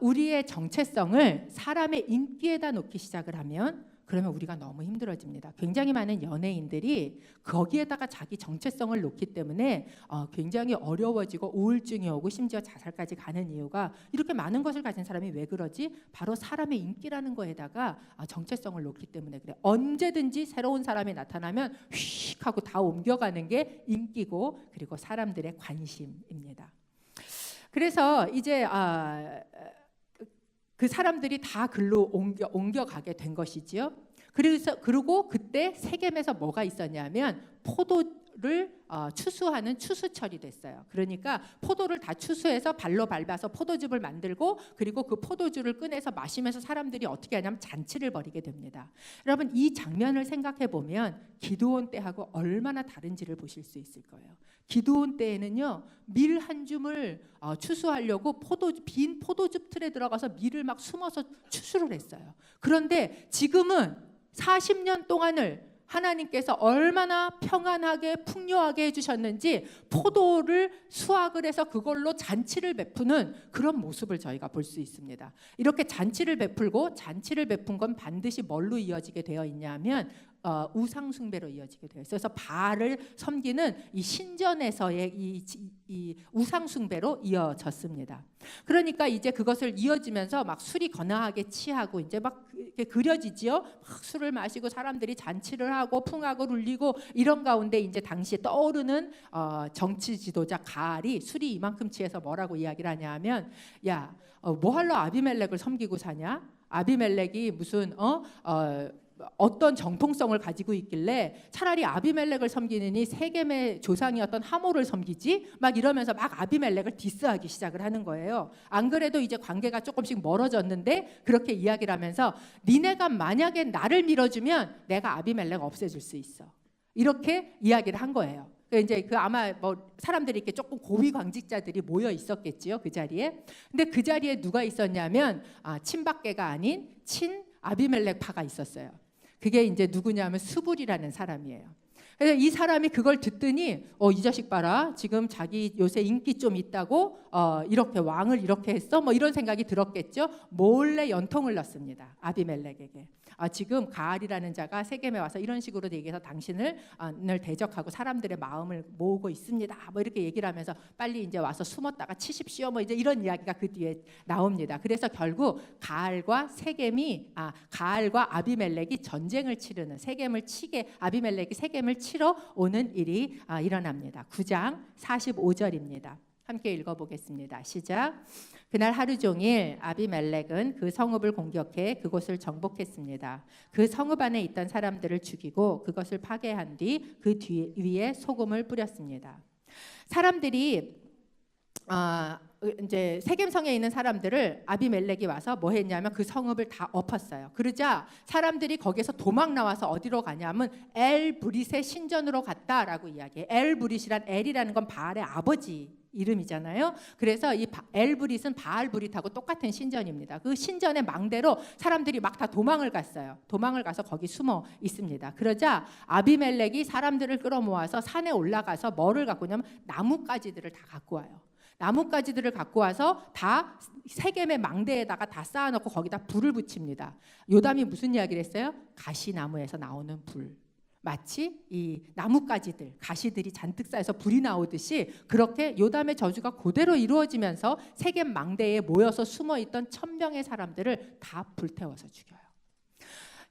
우리의 정체성을 사람의 인기에다 놓기 시작을 하면 그러면 우리가 너무 힘들어집니다. 굉장히 많은 연예인들이 거기에다가 자기 정체성을 놓기 때문에 굉장히 어려워지고 우울증이 오고 심지어 자살까지 가는 이유가, 이렇게 많은 것을 가진 사람이 왜 그러지? 바로 사람의 인기라는 거에다가 정체성을 놓기 때문에 그래. 언제든지 새로운 사람이 나타나면 휙 하고 다 옮겨가는 게 인기고, 그리고 사람들의 관심입니다. 그래서 이제 그 사람들이 다 글로 옮겨가게 된 것이지요. 그리고 그때 세겜에서 뭐가 있었냐면 포도를 추수하는 추수철이 됐어요. 그러니까 포도를 다 추수해서 발로 밟아서 포도즙을 만들고, 그리고 그 포도주를 꺼내서 마시면서 사람들이 어떻게 하냐면 잔치를 벌이게 됩니다. 여러분, 이 장면을 생각해 보면 기드온 때하고 얼마나 다른지를 보실 수 있을 거예요. 기드온 때에는요, 밀 한 줌을 추수하려고 빈 포도즙 틀에 들어가서 밀을 막 숨어서 추수를 했어요. 그런데 지금은 40년 동안을 하나님께서 얼마나 평안하게 풍요하게 해주셨는지 포도를 수확을 해서 그걸로 잔치를 베푸는 그런 모습을 저희가 볼 수 있습니다. 이렇게 잔치를 베풀고, 잔치를 베푼 건 반드시 뭘로 이어지게 되어 있냐면 우상 숭배로 이어지게 되어 있어요. 그래서 바알을 섬기는 이 신전에서의 이 우상 숭배로 이어졌습니다. 그러니까 이제 그것을 이어지면서 막 술이 거나하게 취하고 이제 막 이렇게 그려지지요. 막 술을 마시고 사람들이 잔치를 하고 풍악을 울리고 이런 가운데 이제 당시에 떠오르는 정치 지도자 가알이 술이 이만큼 취해서 뭐라고 이야기를 하냐면, 야, 뭐하러 아비멜렉을 섬기고 사냐? 아비멜렉이 무슨 어떤 정통성을 가지고 있길래 차라리 아비멜렉을 섬기느니 세겜의 조상이었던 하모를 섬기지? 막 이러면서 막 아비멜렉을 디스하기 시작을 하는 거예요. 안 그래도 이제 관계가 조금씩 멀어졌는데 그렇게 이야기를 하면서, 니네가 만약에 나를 밀어주면 내가 아비멜렉 없애줄 수 있어. 이렇게 이야기를 한 거예요. 이제 아마 뭐 사람들이 이렇게 조금 고위 관직자들이 모여 있었겠지요, 그 자리에. 근데 그 자리에 누가 있었냐면 친박계가 아닌 친 아비멜렉 파가 있었어요. 그게 이제 누구냐면 수불이라는 사람이에요. 그래서 이 사람이 그걸 듣더니 이 자식 봐라, 지금 자기 요새 인기 좀 있다고 이렇게 왕을 이렇게 했어? 뭐 이런 생각이 들었겠죠. 몰래 연통을 넣습니다, 아비멜렉에게. 지금 가알이라는 자가 세겜에 와서 이런 식으로 얘기해서 당신을 대적하고 사람들의 마음을 모으고 있습니다. 뭐 이렇게 얘기를 하면서 빨리 이제 와서 숨었다가 치십시오. 뭐 이제 이런 이야기가 그 뒤에 나옵니다. 그래서 결국 가알과 아비멜렉이 전쟁을 치르는, 아비멜렉이 세겜을 치러 오는 일이 일어납니다. 9장 45절입니다. 함께 읽어보겠습니다. 시작. 그날 하루 종일 아비멜렉은 그 성읍을 공격해 그곳을 정복했습니다. 그 성읍 안에 있던 사람들을 죽이고 그것을 파괴한 뒤 그 위에 소금을 뿌렸습니다. 사람들이 이제 세겜성에 있는 사람들을 아비멜렉이 와서 뭐 했냐면 그 성읍을 다 엎었어요. 그러자 사람들이 거기서 도망 나와서 어디로 가냐면 엘브릿의 신전으로 갔다라고 이야기해요. 엘브릿이란, 엘이라는 건 바알의 아버지 이름이잖아요. 그래서 이 엘브릿은 바알브릿하고 똑같은 신전입니다. 그 신전의 망대로 사람들이 막 다 도망을 갔어요. 도망을 가서 거기 숨어 있습니다. 그러자 아비멜렉이 사람들을 끌어모아서 산에 올라가서 뭐를 갖고 오냐면 나뭇가지들을 다 갖고 와요. 나뭇가지들을 갖고 와서 다 세겜의 망대에다가 다 쌓아놓고 거기다 불을 붙입니다. 요담이 무슨 이야기를 했어요? 가시나무에서 나오는 불. 마치 이 나뭇가지들, 가시들이 잔뜩 쌓여서 불이 나오듯이 그렇게 요담의 저주가 그대로 이루어지면서 세겜 망대에 모여서 숨어있던 1000명의 사람들을 다 불태워서 죽여요.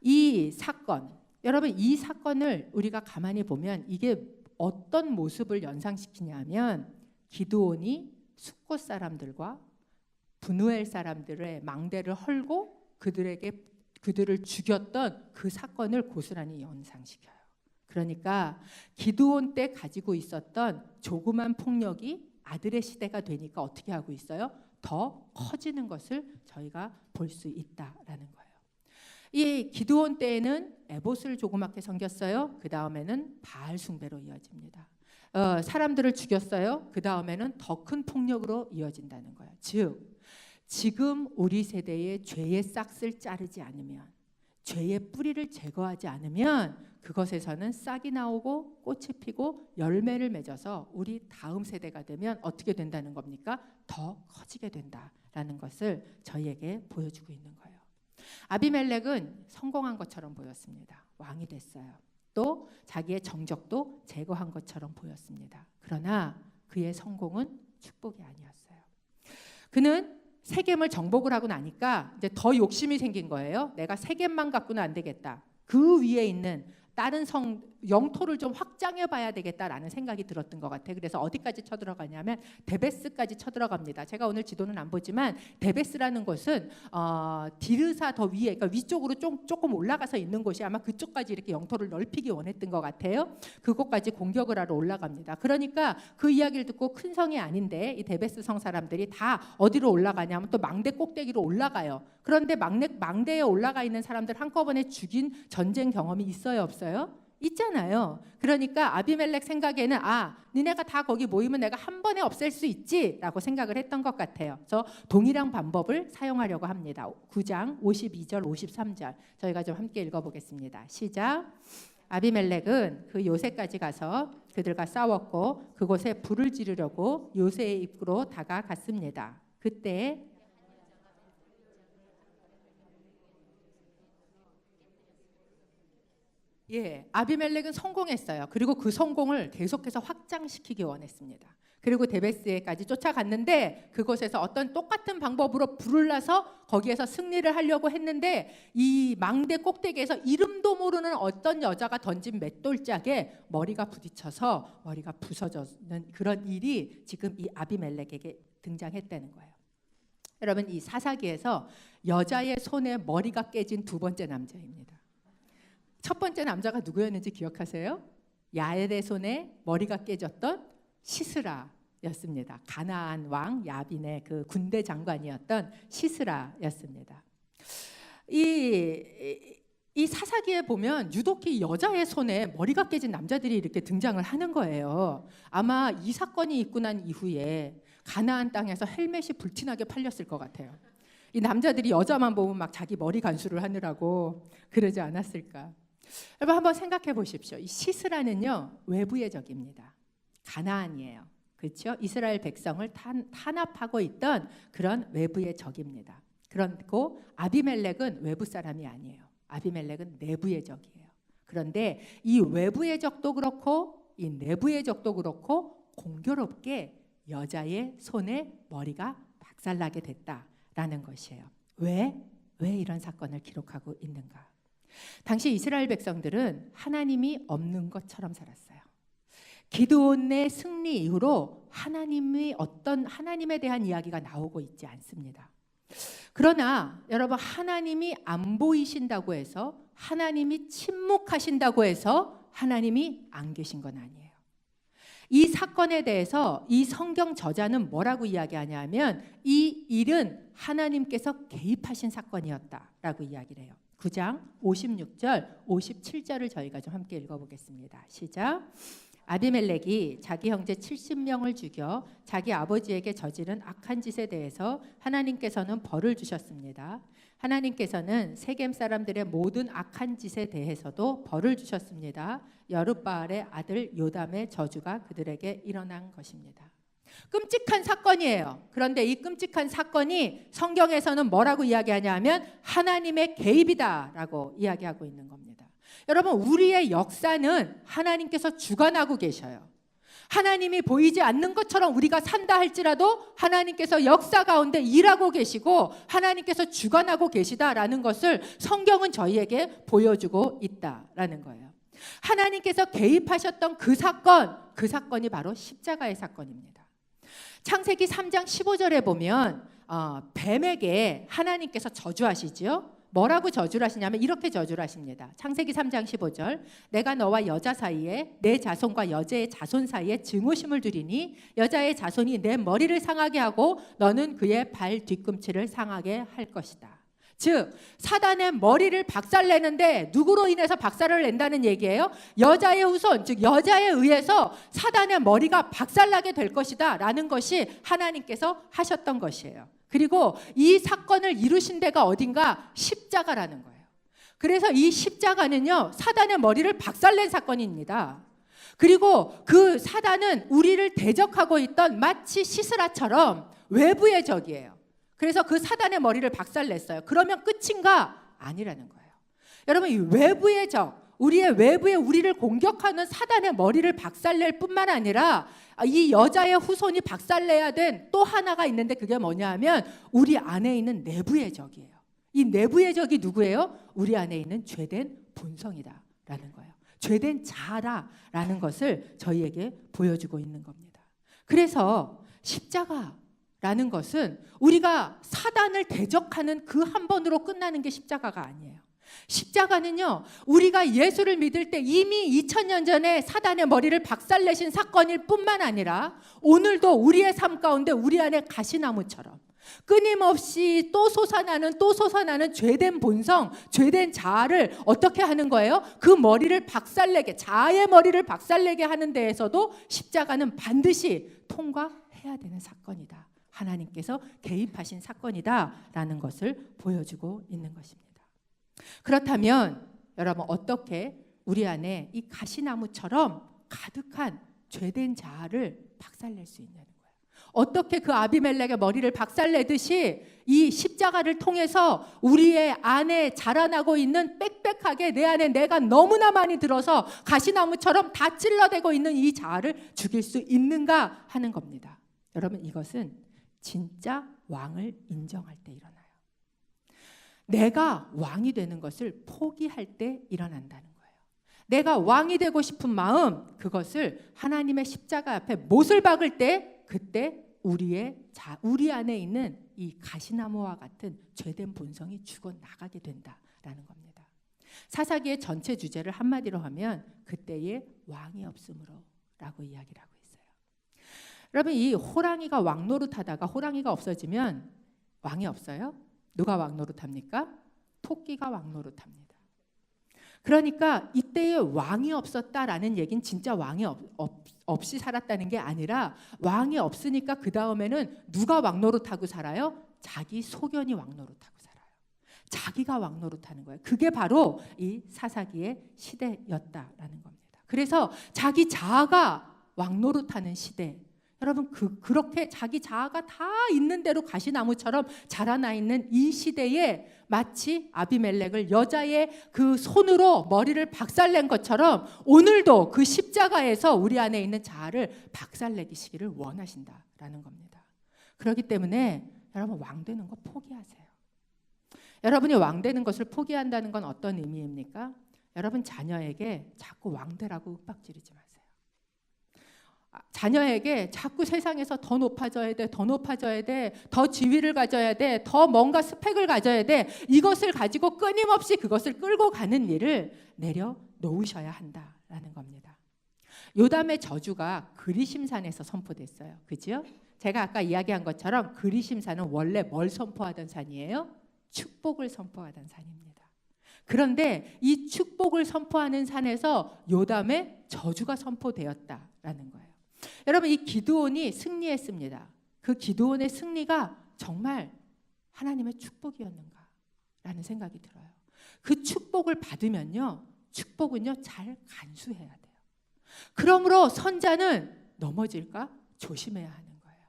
이 사건, 여러분, 이 사건을 우리가 가만히 보면 이게 어떤 모습을 연상시키냐면 기드온이 숫곳 사람들과 브누엘 사람들의 망대를 헐고 그들을 죽였던 그 사건을 고스란히 연상시켜요. 그러니까 기드온 때 가지고 있었던 조그만 폭력이 아들의 시대가 되니까 어떻게 하고 있어요? 더 커지는 것을 저희가 볼 수 있다라는 거예요. 이 기드온 때에는 에봇을 조그맣게 섬겼어요. 그 다음에는 바알 숭배로 이어집니다. 사람들을 죽였어요. 그 다음에는 더 큰 폭력으로 이어진다는 거예요. 즉 지금 우리 세대의 죄의 싹을 자르지 않으면, 죄의 뿌리를 제거하지 않으면 그것에서는 싹이 나오고 꽃이 피고 열매를 맺어서 우리 다음 세대가 되면 어떻게 된다는 겁니까? 더 커지게 된다라는 것을 저희에게 보여주고 있는 거예요. 아비멜렉은 성공한 것처럼 보였습니다. 왕이 됐어요. 또 자기의 정적도 제거한 것처럼 보였습니다. 그러나 그의 성공은 축복이 아니었어요. 그는 세겜을 정복을 하고 나니까 이제 더 욕심이 생긴 거예요. 내가 세겜만 갖고는 안 되겠다. 그 위에 있는 다른 영토를 좀 확장해 봐야 되겠다라는 생각이 들었던 것 같아요. 그래서 어디까지 쳐들어가냐면 데베스까지 쳐들어갑니다. 제가 오늘 지도는 안 보지만 데베스라는 곳은 디르사 더 위에, 그러니까 위쪽으로 조금 올라가서 있는 곳이 아마 그쪽까지 이렇게 영토를 넓히기 원했던 것 같아요. 그곳까지 공격을 하러 올라갑니다. 그러니까 그 이야기를 듣고 큰 성이 아닌데 이 데베스 성 사람들이 다 어디로 올라가냐면 또 망대 꼭대기로 올라가요. 그런데 망대에 올라가 있는 사람들 한꺼번에 죽인 전쟁 경험이 있어요, 없어요? 있잖아요. 그러니까 아비멜렉 생각에는 니네가 다 거기 모이면 내가 한 번에 없앨 수 있지라고 생각을 했던 것 같아요. 그래서 동일한 방법을 사용하려고 합니다. 9장 52절 53절 저희가 좀 함께 읽어보겠습니다. 시작. 아비멜렉은 그 요새까지 가서 그들과 싸웠고 그곳에 불을 지르려고 요새의 입구로 다가갔습니다. 그때 아비멜렉은 성공했어요. 그리고 그 성공을 계속해서 확장시키기 원했습니다. 그리고 데베스에까지 쫓아갔는데 그곳에서 어떤 똑같은 방법으로 불을 놔서 거기에서 승리를 하려고 했는데 이 망대 꼭대기에서 이름도 모르는 어떤 여자가 던진 맷돌짝에 머리가 부딪혀서 머리가 부서지는 그런 일이 지금 이 아비멜렉에게 등장했다는 거예요. 여러분, 이 사사기에서 여자의 손에 머리가 깨진 두 번째 남자입니다. 첫 번째 남자가 누구였는지 기억하세요? 야엘의 손에 머리가 깨졌던 시스라였습니다. 가나안 왕 야빈의 그 군대 장관이었던 시스라였습니다. 이 사사기에 보면 유독히 여자의 손에 머리가 깨진 남자들이 이렇게 등장을 하는 거예요. 아마 이 사건이 있고 난 이후에 가나안 땅에서 헬멧이 불티나게 팔렸을 것 같아요. 이 남자들이 여자만 보면 막 자기 머리 간수를 하느라고 그러지 않았을까. 여러분 한번 생각해 보십시오. 이 시스라는요 외부의 적입니다. 가나안이에요. 그렇죠? 이스라엘 백성을 탄압하고 있던 그런 외부의 적입니다. 그리고 아비멜렉은 외부 사람이 아니에요. 아비멜렉은 내부의 적이에요. 그런데 이 외부의 적도 그렇고 이 내부의 적도 그렇고 공교롭게 여자의 손에 머리가 박살나게 됐다라는 것이에요. 왜 이런 사건을 기록하고 있는가? 당시 이스라엘 백성들은 하나님이 없는 것처럼 살았어요. 기드온의 승리 이후로 하나님에 대한 이야기가 나오고 있지 않습니다. 그러나 여러분, 하나님이 안 보이신다고 해서, 하나님이 침묵하신다고 해서 하나님이 안 계신 건 아니에요. 이 사건에 대해서 이 성경 저자는 뭐라고 이야기하냐면 이 일은 하나님께서 개입하신 사건이었다라고 이야기를 해요. 9장 56절 57절을 저희가 좀 함께 읽어보겠습니다. 시작. 아비멜렉이 자기 형제 70명을 죽여 자기 아버지에게 저지른 악한 짓에 대해서 하나님께서는 벌을 주셨습니다. 하나님께서는 세겜 사람들의 모든 악한 짓에 대해서도 벌을 주셨습니다. 여룻바알의 아들 요담의 저주가 그들에게 일어난 것입니다. 끔찍한 사건이에요. 그런데 이 끔찍한 사건이 성경에서는 뭐라고 이야기하냐면 하나님의 개입이다라고 이야기하고 있는 겁니다. 여러분, 우리의 역사는 하나님께서 주관하고 계셔요. 하나님이 보이지 않는 것처럼 우리가 산다 할지라도 하나님께서 역사 가운데 일하고 계시고 하나님께서 주관하고 계시다라는 것을 성경은 저희에게 보여주고 있다라는 거예요. 하나님께서 개입하셨던 그 사건이 바로 십자가의 사건입니다. 창세기 3장 15절에 보면 뱀에게 하나님께서 저주하시죠. 뭐라고 저주를 하시냐면 이렇게 저주를 하십니다. 창세기 3장 15절, 내가 너와 여자 사이에 내 자손과 여자의 자손 사이에 증오심을 두리니 여자의 자손이 내 머리를 상하게 하고 너는 그의 발 뒤꿈치를 상하게 할 것이다. 즉 사단의 머리를 박살내는데 누구로 인해서 박살을 낸다는 얘기예요? 여자의 후손, 즉 여자에 의해서 사단의 머리가 박살나게 될 것이다 라는 것이 하나님께서 하셨던 것이에요. 그리고 이 사건을 이루신 데가 어딘가? 십자가라는 거예요. 그래서 이 십자가는요, 사단의 머리를 박살낸 사건입니다. 그리고 그 사단은 우리를 대적하고 있던 마치 시스라처럼 외부의 적이에요. 그래서 그 사단의 머리를 박살냈어요. 그러면 끝인가? 아니라는 거예요. 여러분, 이 외부의 적, 우리의 외부에 우리를 공격하는 사단의 머리를 박살낼 뿐만 아니라 이 여자의 후손이 박살내야 된 또 하나가 있는데 그게 뭐냐 하면 우리 안에 있는 내부의 적이에요. 이 내부의 적이 누구예요? 우리 안에 있는 죄된 본성이다라는 거예요. 죄된 자아라는 것을 저희에게 보여주고 있는 겁니다. 그래서 십자가라는 것은 우리가 사단을 대적하는 그 한 번으로 끝나는 게 십자가가 아니에요. 십자가는요, 우리가 예수를 믿을 때 이미 2000년 전에 사단의 머리를 박살내신 사건일 뿐만 아니라 오늘도 우리의 삶 가운데 우리 안에 가시나무처럼 끊임없이 또 솟아나는 죄된 본성, 죄된 자아를 어떻게 하는 거예요? 그 머리를 박살내게, 자아의 머리를 박살내게 하는 데에서도 십자가는 반드시 통과해야 되는 사건이다. 하나님께서 개입하신 사건이다라는 것을 보여주고 있는 것입니다. 그렇다면 여러분, 어떻게 우리 안에 이 가시나무처럼 가득한 죄된 자아를 박살낼 수 있냐는 거예요. 어떻게 그 아비멜렉의 머리를 박살내듯이 이 십자가를 통해서 우리의 안에 자라나고 있는 빽빽하게 내 안에 내가 너무나 많이 들어서 가시나무처럼 다 찔러대고 있는 이 자아를 죽일 수 있는가 하는 겁니다. 여러분, 이것은 진짜 왕을 인정할 때 일어나요. 내가 왕이 되는 것을 포기할 때 일어난다는 거예요. 내가 왕이 되고 싶은 마음, 그것을 하나님의 십자가 앞에 못을 박을 때 그때 우리 안에 있는 이 가시나무와 같은 죄된 본성이 죽어나가게 된다라는 겁니다. 사사기의 전체 주제를 한마디로 하면 그때의 왕이 없음으로 라고 이야기를 하고 있어요. 여러분, 이 호랑이가 왕 노릇하다가 호랑이가 없어지면 왕이 없어요? 누가 왕 노릇합니까? 토끼가 왕 노릇합니다. 그러니까 이때에 왕이 없었다라는 얘기는 진짜 왕이 없이 살았다는 게 아니라 왕이 없으니까 그 다음에는 누가 왕 노릇하고 살아요? 자기 소견이 왕 노릇하고 살아요. 자기가 왕 노릇하는 거예요. 그게 바로 이 사사기의 시대였다라는 겁니다. 그래서 자기 자아가 왕 노릇하는 시대. 여러분, 그렇게 자기 자아가 다 있는 대로 가시나무처럼 자라나 있는 이 시대에 마치 아비멜렉을 여자의 그 손으로 머리를 박살낸 것처럼 오늘도 그 십자가에서 우리 안에 있는 자아를 박살내기시기를 원하신다라는 겁니다. 그렇기 때문에 여러분, 왕 되는 거 포기하세요. 여러분이 왕 되는 것을 포기한다는 건 어떤 의미입니까? 여러분, 자녀에게 자꾸 왕 되라고 윽박지르지 마세요. 자녀에게 자꾸 세상에서 더 높아져야 돼, 더 높아져야 돼, 더 지위를 가져야 돼, 더 뭔가 스펙을 가져야 돼, 이것을 가지고 끊임없이 그것을 끌고 가는 일을 내려놓으셔야 한다라는 겁니다. 요담의 저주가 그리심산에서 선포됐어요. 그죠? 제가 아까 이야기한 것처럼 그리심산은 원래 뭘 선포하던 산이에요? 축복을 선포하던 산입니다. 그런데 이 축복을 선포하는 산에서 요담의 저주가 선포되었다라는 거예요. 여러분, 이 기드온이 승리했습니다. 그 기드온의 승리가 정말 하나님의 축복이었는가 라는 생각이 들어요. 그 축복을 받으면요, 축복은요 잘 간수해야 돼요. 그러므로 선자는 넘어질까 조심해야 하는 거예요.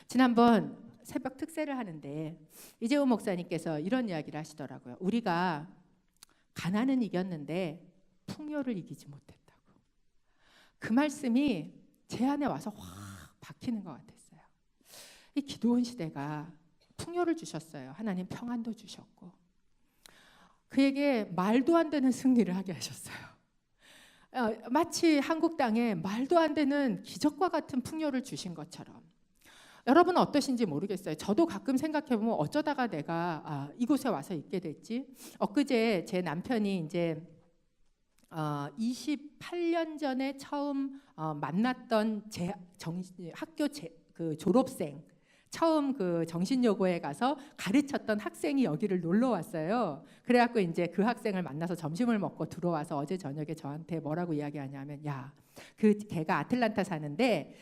지난번 새벽 특세를 하는데 이재호 목사님께서 이런 이야기를 하시더라고요. 우리가 가난은 이겼는데 풍요를 이기지 못했다고. 그 말씀이 제 안에 와서 확 박히는 것 같았어요. 이 기드온 시대가 풍요를 주셨어요. 하나님 평안도 주셨고 그에게 말도 안 되는 승리를 하게 하셨어요. 마치 한국 땅에 말도 안 되는 기적과 같은 풍요를 주신 것처럼 여러분은 어떠신지 모르겠어요. 저도 가끔 생각해보면 어쩌다가 내가 이곳에 와서 있게 됐지. 엊그제 제 남편이 이제 28년 전에 처음 만났던 학교 그 졸업생, 처음 그 정신여고에 가서 가르쳤던 학생이 여기를 놀러 왔어요. 그래갖고 이제 그 학생을 만나서 점심을 먹고 들어와서 어제 저녁에 저한테 뭐라고 이야기하냐면, 야, 그 걔가 아틀란타 사는데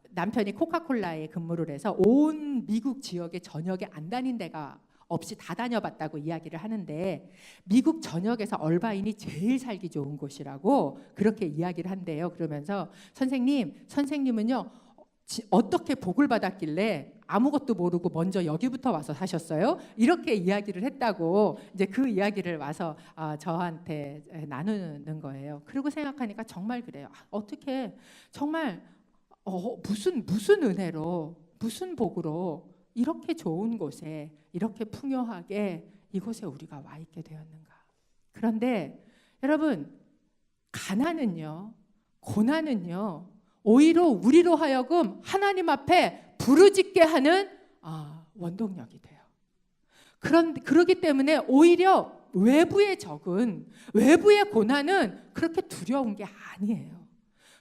남편이 코카콜라에 근무를 해서 온 미국 지역에 저녁에 안 다닌 데가 없이 다 다녀봤다고 이야기를 하는데, 미국 전역에서 얼바인이 제일 살기 좋은 곳이라고 그렇게 이야기를 한대요. 그러면서 선생님은요 어떻게 복을 받았길래 아무것도 모르고 먼저 여기부터 와서 사셨어요? 이렇게 이야기를 했다고 이제 그 이야기를 와서 저한테 나누는 거예요. 그리고 생각하니까 정말 그래요. 어떻게 정말 무슨 은혜로, 무슨 복으로 이렇게 좋은 곳에 이렇게 풍요하게 이곳에 우리가 와 있게 되었는가. 그런데 여러분, 가난은요, 고난은요, 오히려 우리로 하여금 하나님 앞에 부르짖게 하는 원동력이 돼요. 그렇기 때문에 오히려 외부의 적은, 외부의 고난은 그렇게 두려운 게 아니에요.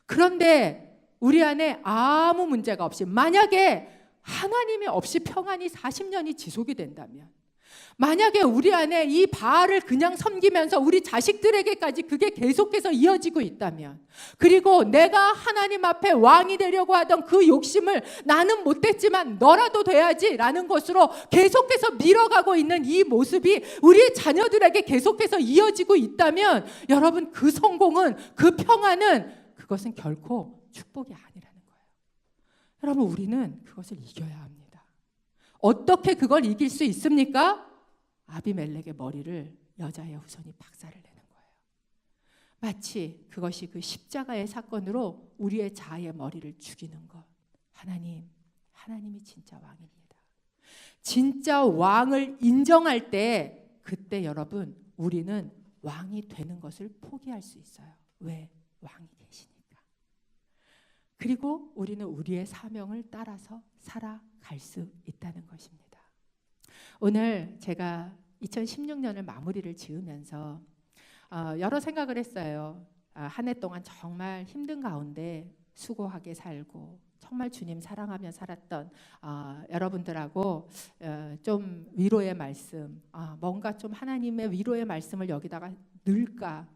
그런데 우리 안에 아무 문제가 없이, 만약에 하나님이 없이 평안이 40년이 지속이 된다면, 만약에 우리 안에 이 바알을 그냥 섬기면서 우리 자식들에게까지 그게 계속해서 이어지고 있다면, 그리고 내가 하나님 앞에 왕이 되려고 하던 그 욕심을 나는 못됐지만 너라도 돼야지 라는 것으로 계속해서 밀어가고 있는 이 모습이 우리 자녀들에게 계속해서 이어지고 있다면, 여러분, 그 성공은, 그 평안은, 그것은 결코 축복이 아니라는 거예요. 여러분, 우리는 그것을 이겨야 합니다. 어떻게 그걸 이길 수 있습니까? 아비멜렉의 머리를 여자의 후손이 박살을 내는 거예요. 마치 그것이 그 십자가의 사건으로 우리의 자아의 머리를 죽이는 것. 하나님이 진짜 왕입니다. 진짜 왕을 인정할 때, 그때 여러분, 우리는 왕이 되는 것을 포기할 수 있어요. 왜? 왕이 계시니까. 그리고 우리는 우리의 사명을 따라서 살아갈 수 있다는 것입니다. 오늘 제가 2016년을 마무리를 지으면서 여러 생각을 했어요. 한 해 동안 정말 힘든 가운데 수고하게 살고 정말 주님 사랑하며 살았던 여러분들하고 좀 위로의 말씀, 뭔가 좀 하나님의 위로의 말씀을 여기다가 넣을까.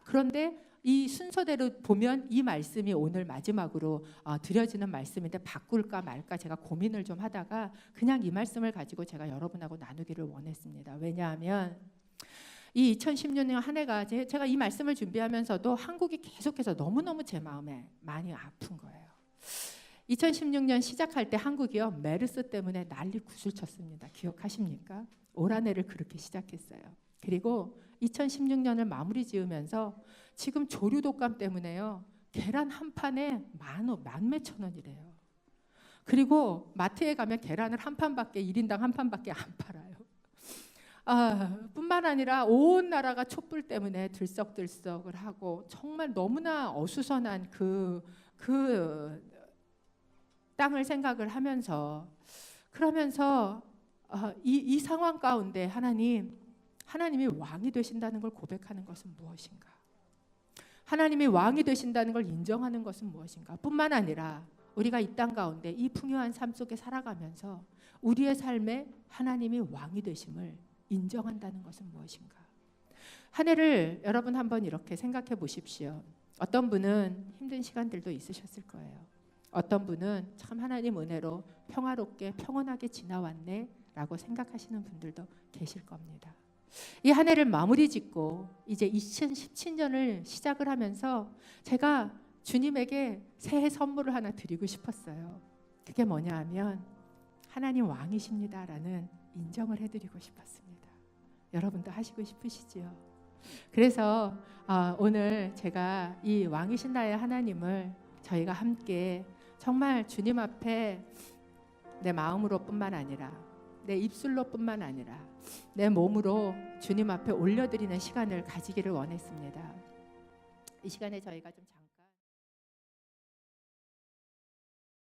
그런데 이 순서대로 보면 이 말씀이 오늘 마지막으로 드려지는 말씀인데 바꿀까 말까 제가 고민을 좀 하다가 그냥 이 말씀을 가지고 제가 여러분하고 나누기를 원했습니다. 왜냐하면 이 2016년 한 해가 제가 이 말씀을 준비하면서도 한국이 계속해서 너무너무 제 마음에 많이 아픈 거예요. 2016년 시작할 때 한국이요, 메르스 때문에 난리 굿을 쳤습니다. 기억하십니까? 올 한 해를 그렇게 시작했어요. 그리고 2016년을 마무리 지으면서 지금 조류 독감 때문에요, 계란 한 판에 10,000원이래요. 그리고 마트에 가면 계란을 한 판밖에, 1인당 한 판밖에 안 팔아요. 뿐만 아니라 온 나라가 촛불 때문에 들썩들썩을 하고 정말 너무나 어수선한 그 땅을 생각을 하면서, 그러면서 이 상황 가운데 하나님이 왕이 되신다는 걸 고백하는 것은 무엇인가? 하나님이 왕이 되신다는 걸 인정하는 것은 무엇인가? 뿐만 아니라 우리가 이 땅 가운데 이 풍요한 삶 속에 살아가면서 우리의 삶에 하나님이 왕이 되심을 인정한다는 것은 무엇인가? 한 해를 여러분 한번 이렇게 생각해 보십시오. 어떤 분은 힘든 시간들도 있으셨을 거예요. 어떤 분은 참 하나님 은혜로 평화롭게 평온하게 지나왔네 라고 생각하시는 분들도 계실 겁니다. 이 한 해를 마무리 짓고 이제 2017년을 시작을 하면서 제가 주님에게 새해 선물을 하나 드리고 싶었어요. 그게 뭐냐 하면 하나님 왕이십니다라는 인정을 해드리고 싶었습니다. 여러분도 하시고 싶으시지요? 그래서 오늘 제가 이 왕이신 나의 하나님을 저희가 함께 정말 주님 앞에 내 마음으로 뿐만 아니라 내 입술로 뿐만 아니라 내 몸으로 주님 앞에 올려드리는 시간을 가지기를 원했습니다. 이 시간에 저희가 좀